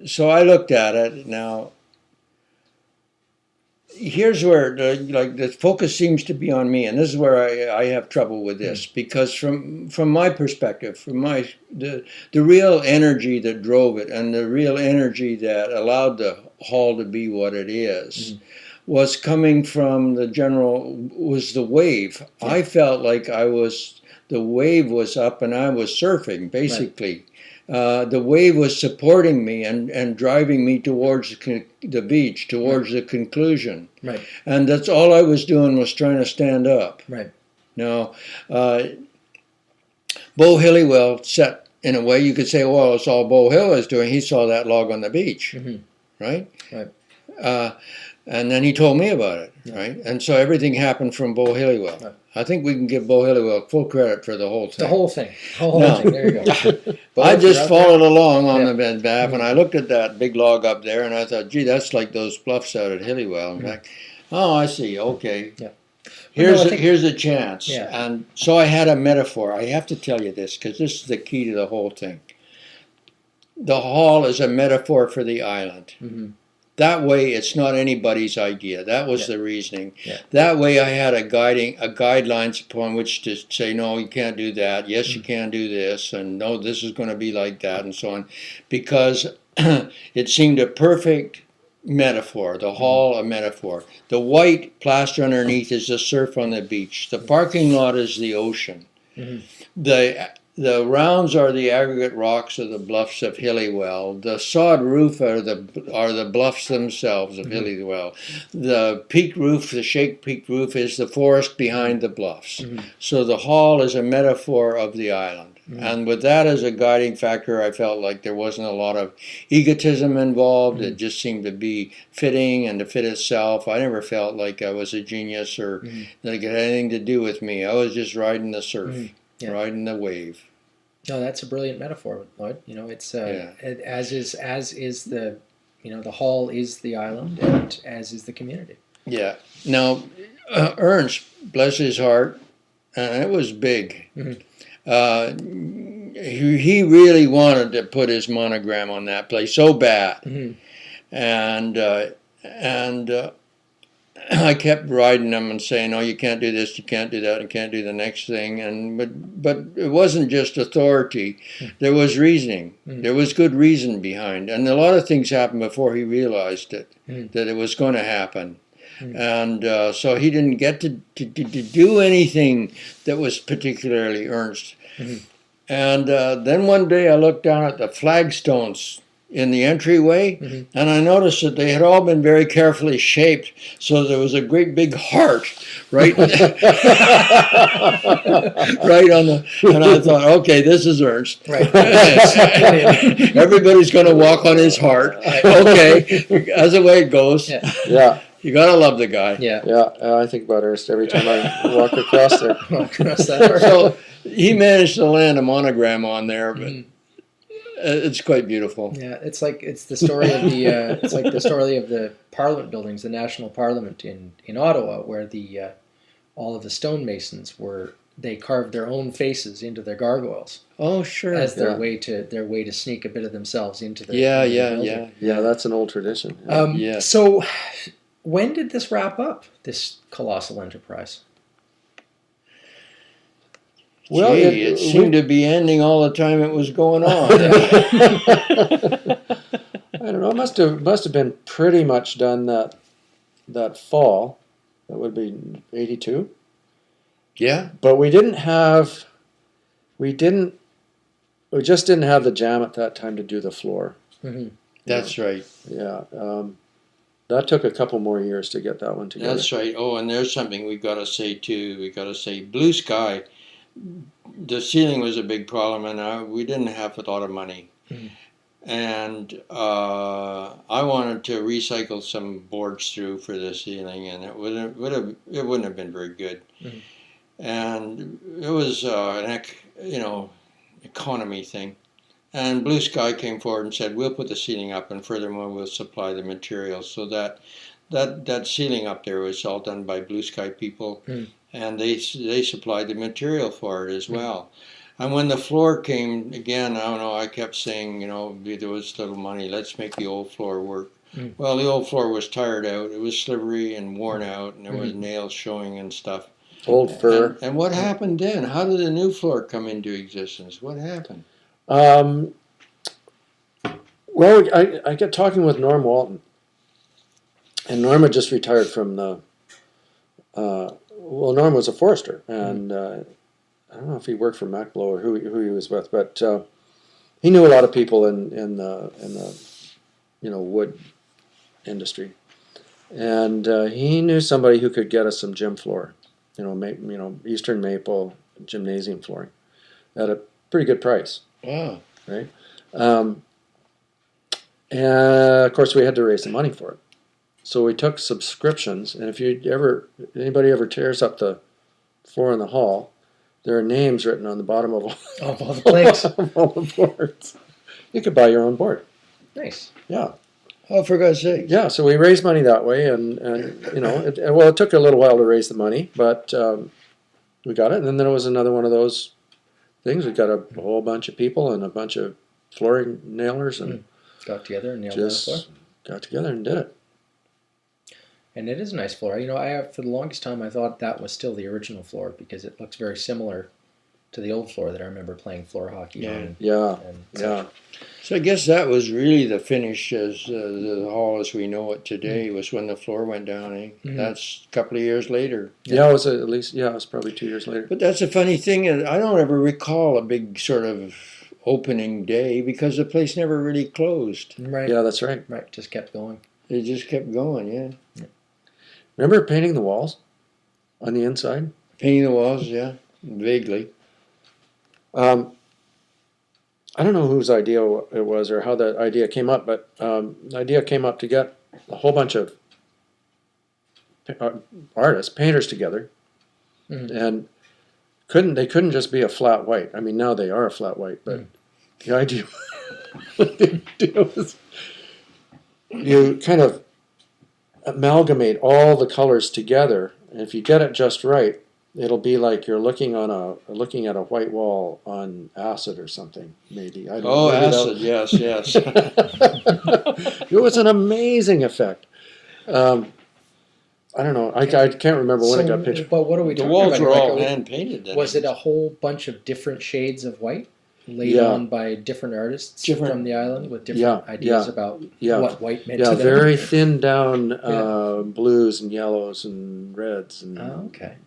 so I looked at it. Now, here's where the focus seems to be on me, and this is where I have trouble with this, because from my perspective, the real energy that drove it, and the real energy that allowed the hall to be what it is. Was coming from was the wave. Yeah. I felt like the wave was up and I was surfing, basically. Right. The wave was supporting me and driving me towards the beach, towards the conclusion. Right. And that's all I was doing, was trying to stand up. Right. Now, Bo Hillywell set, in a way you could say, well, it's all Bo Hill is doing. He saw that log on the beach, right? Right. And then he told me about it, right? And so everything happened from Bo Hillywell. Right. I think we can give Bo Hillywell full credit for the whole thing. The whole thing. There you go. I just followed along on the behalf, and I looked at that big log up there, and I thought, gee, that's like those bluffs out at Hillywell. In fact, oh, I see, okay. Yeah. Here's a chance. Yeah. And so I had a metaphor. I have to tell you this, because this is the key to the whole thing. The hall is a metaphor for the island. Mm-hmm. That way, it's not anybody's idea. That was the reasoning. Yeah. That way, I had a guidelines upon which to say, no, you can't do that. Yes, you can do this, and no, this is going to be like that, and so on, because it seemed a perfect metaphor. The hall, a metaphor. The white plaster underneath is the surf on the beach. The parking lot is the ocean. Mm-hmm. The rounds are the aggregate rocks of the bluffs of Hillywell. The sod roof are the bluffs themselves of Hillywell. The peaked roof, the shake peaked roof, is the forest behind the bluffs. So the hall is a metaphor of the island. And with that as a guiding factor, I felt like there wasn't a lot of egotism involved. It just seemed to be fitting and to fit itself. I never felt like I was a genius or that it had anything to do with me. I was just riding the surf. Yeah. Riding the wave. No, that's a brilliant metaphor, Lloyd. You know, it's as is the the hall is the island, and as is the community. Yeah. Now, Ernst, bless his heart, and it was big. He really wanted to put his monogram on that place so bad, and I kept riding them and saying, "Oh, you can't do this, you can't do that, you can't do the next thing." And but it wasn't just authority; there was reasoning. There was good reason behind, and a lot of things happened before he realized it that it was going to happen. And so he didn't get to do anything that was particularly Ernst. And then one day I looked down at the flagstones in the entryway, and I noticed that they had all been very carefully shaped, so there was a great big heart right right on the, and I thought, okay, this is Ernst. Right. Everybody's going to walk on his heart. Okay, that's the way it goes. Yeah. You got to love the guy. Yeah, I think about Ernst every time I walk across there. So he managed to land a monogram on there, but it's quite beautiful. Yeah, it's the story of the it's like the story of the Parliament buildings, the National Parliament in Ottawa, where the all of the stonemasons they carved their own faces into their gargoyles. Oh, sure. As their way to sneak a bit of themselves into the building. Yeah. That's an old tradition. So, when did this wrap up? This colossal enterprise. Well, it seemed to be ending all the time it was going on. I don't know. It must have been pretty much done that fall. That would be 82. Yeah. But we just didn't have the jam at that time to do the floor. That's right. Yeah. That took a couple more years to get that one together. That's right. Oh, and there's something we've got to say too. We've got to say blue sky. The ceiling was a big problem, and we didn't have a lot of money. and I wanted to recycle some boards through for the ceiling, and it wouldn't have been very good. Mhm. And it was economy thing. And Blue Sky came forward and said, we'll put the ceiling up, and furthermore, we'll supply the materials. So that ceiling up there was all done by Blue Sky people, and they supplied the material for it as well. And when the floor came, again, I don't know, I kept saying, there was little money, let's make the old floor work. Well, the old floor was tired out. It was slivery and worn out, and there was nails showing and stuff. Old fur. And what happened then? How did the new floor come into existence? What happened? Well, I got talking with Norm Walton, and Norm had just retired from the. Norm was a forester, and I don't know if he worked for MacBlow or who he was with, but he knew a lot of people in the wood industry, and he knew somebody who could get us some gym floor, Eastern maple gymnasium flooring, at a pretty good price. Wow! Right. And of course, we had to raise the money for it. So we took subscriptions, and if anybody ever tears up the floor in the hall, there are names written on the bottom of all the planks, all the boards. You could buy your own board. Nice. Yeah. Oh, for God's sake! Yeah. So we raised money that way, and it took a little while to raise the money, but we got it. And then there was another one of those things. We got a whole bunch of people and a bunch of flooring nailers, and got together and nailed down the floor. Got together and did it. And it is a nice floor. For the longest time, I thought that was still the original floor because it looks very similar to the old floor that I remember playing floor hockey on. Yeah. So I guess that was really the finish as the hall as we know it today was when the floor went down. Mm-hmm. That's a couple of years later. Yeah, it was it was probably 2 years later. But that's a funny thing. I don't ever recall a big sort of opening day because the place never really closed. Right. Yeah, that's right. Right, just kept going. It just kept going, yeah. Remember painting the walls on the inside? Painting the walls, yeah, vaguely. I don't know whose idea it was or how that idea came up, but the idea came up to get a whole bunch of artists, painters together, and they couldn't just be a flat white. I mean, now they are a flat white, but the idea was you kind of amalgamate all the colors together, and if you get it just right, it'll be like you're looking at a white wall on acid or something. Maybe I don't know. Acid, yes. It was an amazing effect. I don't know. I can't remember when it got pictured. But what are we talking about? The walls were all hand painted. Was it a whole bunch of different shades of white laid on by different artists from the island with different ideas about what white meant to them? Yeah, very thinned down blues and yellows and reds. And, okay.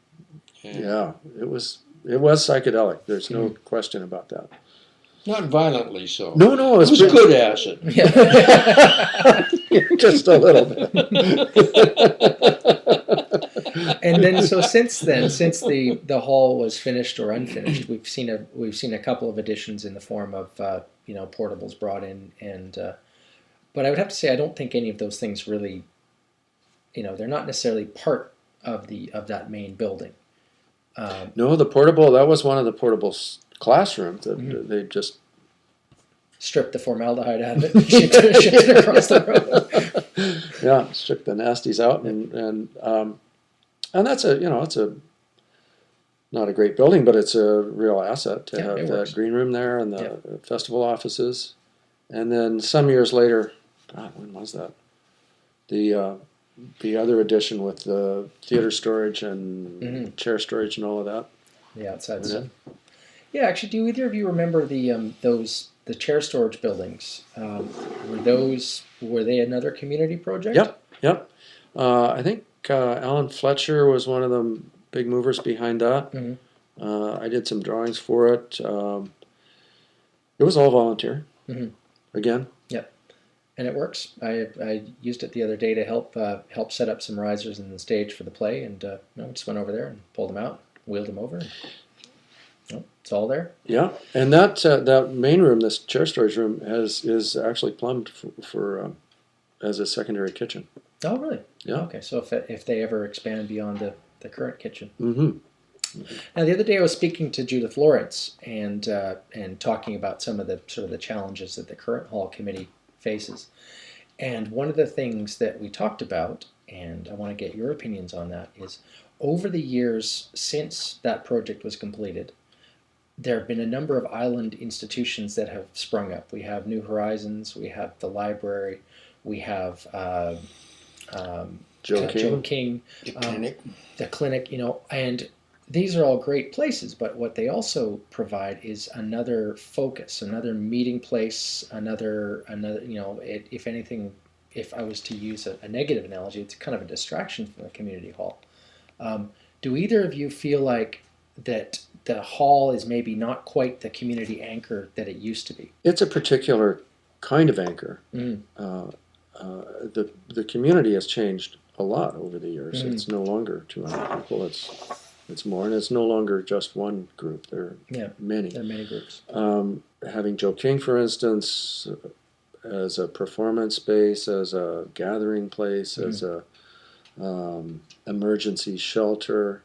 Yeah, it was psychedelic. There's no question about that. Not violently so. No, it was good acid. Yeah. Just a little bit. And then, so since the hall was finished or unfinished, we've seen a couple of additions in the form of portables brought in, and but I would have to say I don't think any of those things really, they're not necessarily part of that main building. No, the portable, that was one of the portable classrooms that they just stripped the formaldehyde out of it and shipped it across the road. Yeah, stripped the nasties out, and that's it's not a great building, but it's a real asset to have that green room there and the festival offices. And then some years later, God, when was that? The other addition with the theater storage and chair storage and all of that. The outside stuff. Yeah, actually, do either of you remember the chair storage buildings? Were they another community project? Yep. I think Alan Fletcher was one of the big movers behind that. I did some drawings for it. It was all volunteer. Again. Yep. And it works. I used it the other day to help set up some risers in the stage for the play, and just went over there and pulled them out, wheeled them over. It's all there. Yeah, and that main room, this chair storage room, is actually plumbed for as a secondary kitchen. Oh, really? Yeah. Okay, so if they ever expand beyond the current kitchen. Mm-hmm. Now, the other day I was speaking to Judith Lawrence and talking about some of the sort of the challenges that the current hall committee faces. And one of the things that we talked about, and I want to get your opinions on that, is over the years since that project was completed, there have been a number of island institutions that have sprung up. We have New Horizons, we have the library, we have Joe King, the clinic, and these are all great places, but what they also provide is another focus, another meeting place, another if anything, if I was to use a negative analogy, it's kind of a distraction from the community hall. Do either of you feel like that the hall is maybe not quite the community anchor that it used to be? It's a particular kind of anchor. Mm. The community has changed a lot over the years. Mm. It's no longer 200 people. It's more, and it's no longer just one group. There are many. There are many groups. Having Joe King, for instance, as a performance space, as a gathering place, as a emergency shelter,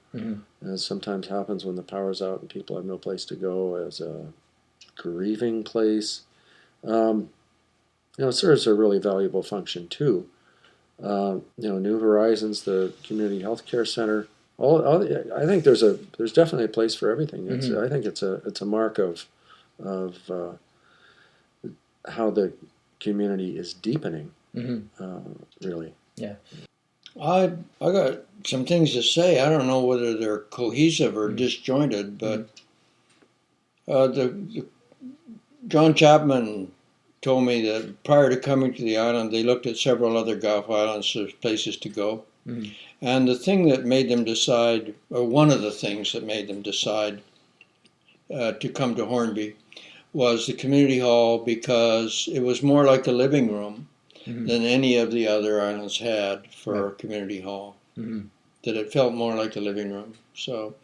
as sometimes happens when the power's out and people have no place to go, as a grieving place. It serves a really valuable function too. New Horizons, the Community Health Care Center. I think there's definitely a place for everything. I think it's a mark of how the community is deepening. Really. Yeah. I got some things to say. I don't know whether they're cohesive or disjointed, but the John Chapman told me that prior to coming to the island, they looked at several other Gulf islands as places to go. And the thing that made them decide, or one of the things that made them decide to come to Hornby, was the community hall, because it was more like a living room than any of the other islands had for a community hall. That it felt more like a living room. So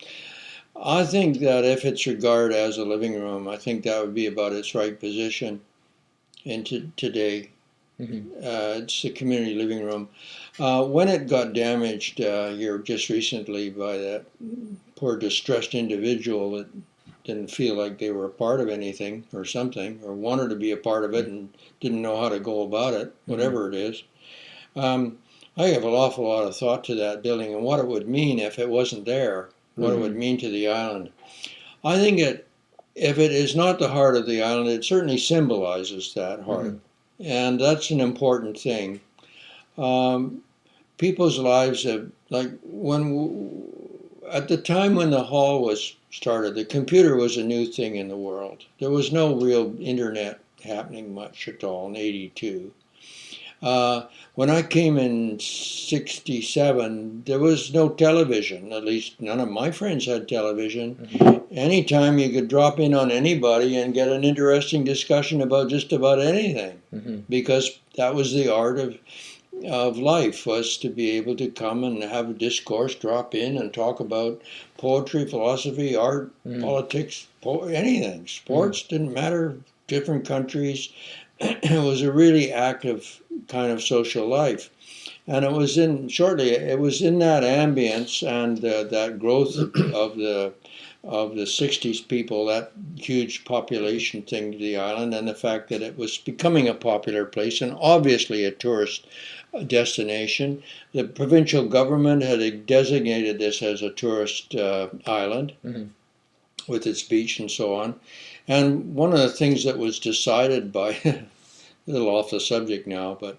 I think that if it's regarded as a living room, I think that would be about its right position into today. It's a community living room. When it got damaged here just recently by that poor distressed individual that didn't feel like they were a part of anything or something, or wanted to be a part of it and didn't know how to go about it, whatever it is, I have an awful lot of thought to that building and what it would mean if it wasn't there, what it would mean to the island. I think if it is not the heart of the island, it certainly symbolizes that heart. And that's an important thing. People's lives have, like at the time when the hall was started, the computer was a new thing in the world. There was no real internet happening much at all in '82. When I came in '67, there was no television. At least none of my friends had television. Anytime you could drop in on anybody and get an interesting discussion about just about anything, because that was the art of life, was to be able to come and have a discourse, drop in and talk about poetry, philosophy, art, politics, anything. Sports, didn't matter, different countries. It was a really active kind of social life. And it was in that ambience and that growth of the 60s people, that huge population thing to the island, and the fact that it was becoming a popular place and obviously a tourist destination. The provincial government had designated this as a tourist island with its beach and so on. And one of the things that was decided by, a little off the subject now, but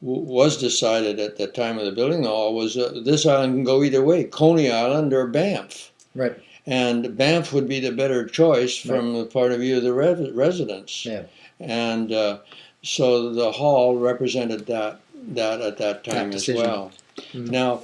was decided at the time of the building the hall was this island can go either way, Coney Island or Banff. Right. And Banff would be the better choice from the point of view of the residents. Yeah. And so the hall represented that at that time as well. Now,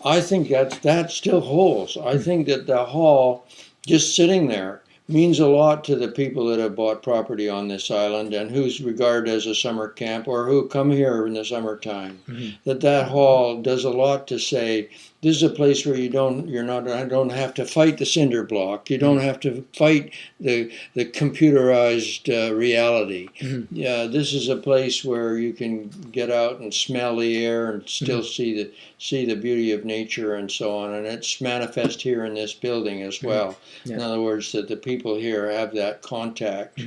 I think that still holds. I think that the hall, just sitting there, means a lot to the people that have bought property on this island and who's regarded as a summer camp or who come here in the summertime. That hall does a lot to say This is a place where I don't have to fight the cinder block. You don't have to fight the computerized reality. Yeah, this is a place where you can get out and smell the air and still see the beauty of nature and so on. And it's manifest here in this building as well. Yeah. In other words, that the people here have that contact.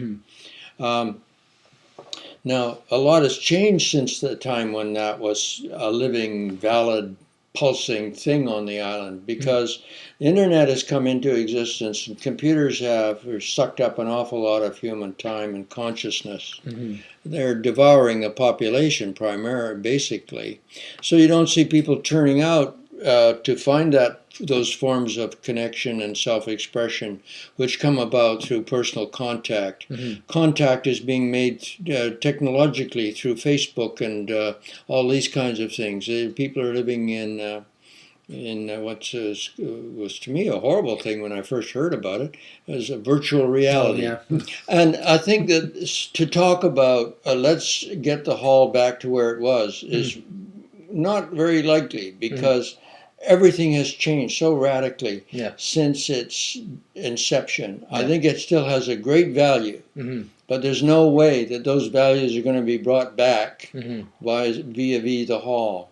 Now, a lot has changed since the time when that was a living, valid, pulsing thing on the island, because the internet has come into existence and computers have sucked up an awful lot of human time and consciousness. They're devouring the population basically. So you don't see people turning out to find those forms of connection and self-expression which come about through personal contact. Contact is being made technologically through Facebook and all these kinds of things. People are living in what was to me a horrible thing when I first heard about it, as a virtual reality. And I think that to talk about let's get the hall back to where it was is not very likely, because everything has changed so radically since its inception. I think it still has a great value, but there's no way that those values are going to be brought back via the hall.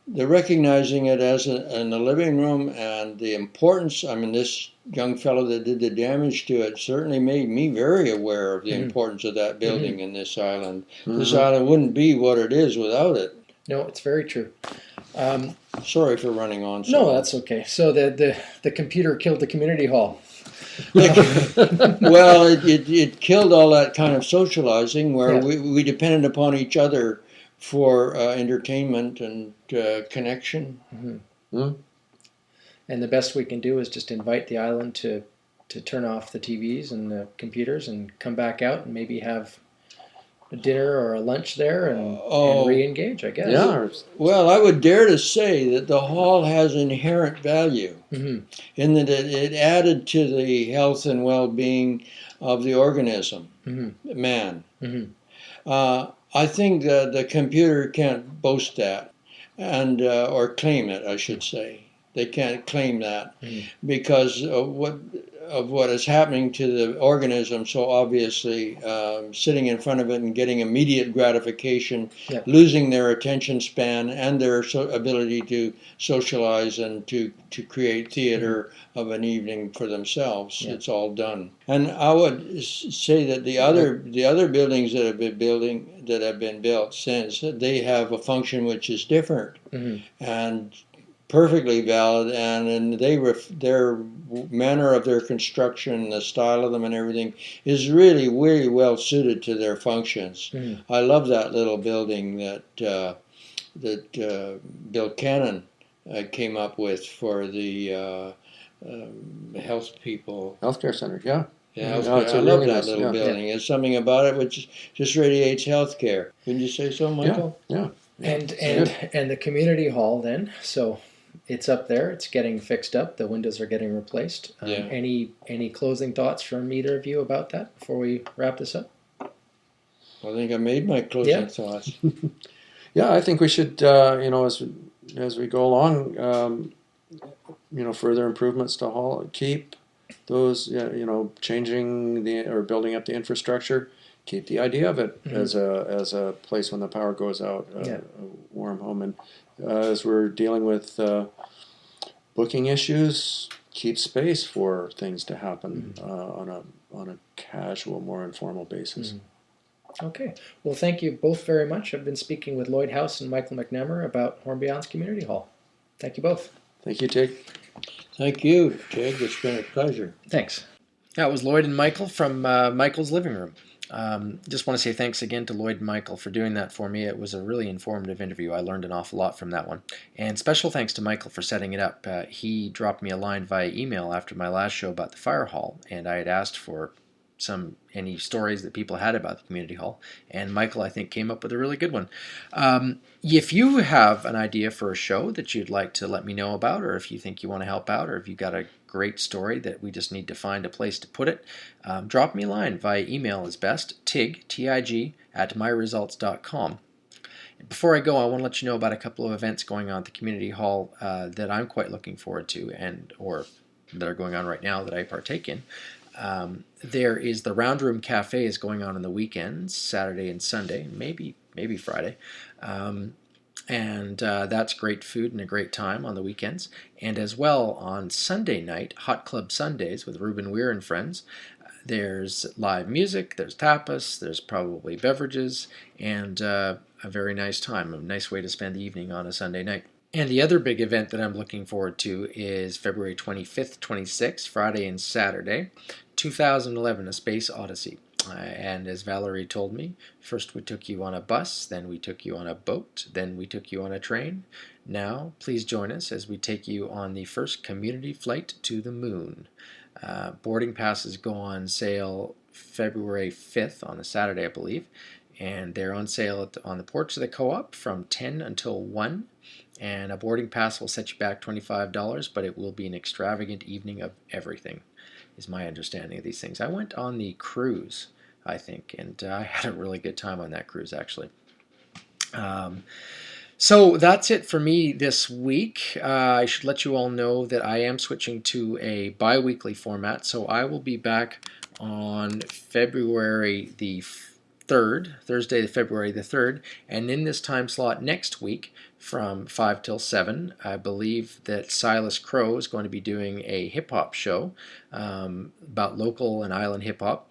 They're recognizing it as in the living room, and the importance. I mean, this young fellow that did the damage to it certainly made me very aware of the importance of that building in this island. This island wouldn't be what it is without it. No, it's very true. Sorry for running on. No, that's okay. So the computer killed the community hall. Well, it killed all that kind of socializing where we depended upon each other for entertainment and connection. And the best we can do is just invite the island to turn off the TVs and the computers and come back out and maybe have a dinner or a lunch there and re-engage, I guess. Yeah. Well, I would dare to say that the hall has inherent value in that it added to the health and well-being of the organism, man. I think the computer can't boast that, and or claim it, I should say. They can't claim that because of what is happening to the organism so obviously, sitting in front of it and getting immediate gratification, losing their attention span and their ability to socialize and to create theater of an evening for themselves. It's all done. And I would say that the other buildings that have been built since, they have a function which is different and perfectly valid, and their manner of their construction, the style of them and everything is really, really well suited to their functions. I love that little building that Bill Cannon came up with for the health people. Healthcare center, I love that little building. There's something about it which just radiates healthcare. Can you say so, Michael? Yeah. And the community hall then, so it's up there. It's getting fixed up. The windows are getting replaced. Any closing thoughts from either of you about that before we wrap this up? I think I made my closing thoughts. I think we should, as we go along, further improvements to hall, keep those, changing or building up the infrastructure. Keep the idea of it as a place when the power goes out, a warm home. And as we're dealing with booking issues, keep space for things to happen on a casual, more informal basis. Okay. Well, thank you both very much. I've been speaking with Lloyd House and Michael McNamara about Hornby Island Community Hall. Thank you both. Thank you, Tig. Thank you, Tig. It's been a pleasure. Thanks. That was Lloyd and Michael from Michael's living room. Just want to say thanks again to Lloyd and Michael for doing that for me. It was a really informative interview. I learned an awful lot from that one. And special thanks to Michael for setting it up. He dropped me a line via email after my last show about the fire hall, and I had asked for any stories that people had about the community hall, and Michael, I think, came up with a really good one. If you have an idea for a show that you'd like to let me know about, or if you think you want to help out, or if you got a great story that we just need to find a place to put it, drop me a line via email is best, tig, T-I-G, @myresults.com. Before I go, I want to let you know about a couple of events going on at the community hall that I'm quite looking forward to, or that are going on right now that I partake in. There is the Round Room Cafe is going on the weekends, Saturday and Sunday, maybe Friday. And that's great food and a great time on the weekends. And as well on Sunday night, Hot Club Sundays with Ruben Weir and friends. There's live music, there's tapas, there's probably beverages, and a very nice time, a nice way to spend the evening on a Sunday night. And the other big event that I'm looking forward to is February 25th, 26th, Friday and Saturday, 2011, A Space Odyssey. And as Valerie told me, first we took you on a bus, then we took you on a boat, then we took you on a train. Now, please join us as we take you on the first community flight to the moon. Boarding passes go on sale February 5th on a Saturday, I believe, and they're on sale on the porch of the co-op from 10 until 1, and a boarding pass will set you back $25, but it will be an extravagant evening of everything, is my understanding of these things. I went on the cruise, I think, and I had a really good time on that cruise, actually. So that's it for me this week. I should let you all know that I am switching to a bi-weekly format, so I will be back on February the 3rd, Thursday, February the 3rd, and in this time slot next week from 5 till 7, I believe that Silas Crow is going to be doing a hip-hop show about local and island hip-hop.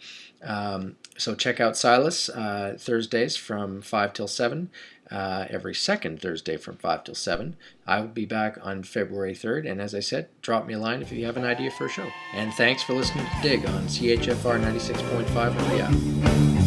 So check out Silas Thursdays from 5 till 7. Every second Thursday from 5 till 7. I will be back on February 3rd, and as I said, drop me a line if you have an idea for a show. And thanks for listening to Dig on CHFR 96.5 Maria.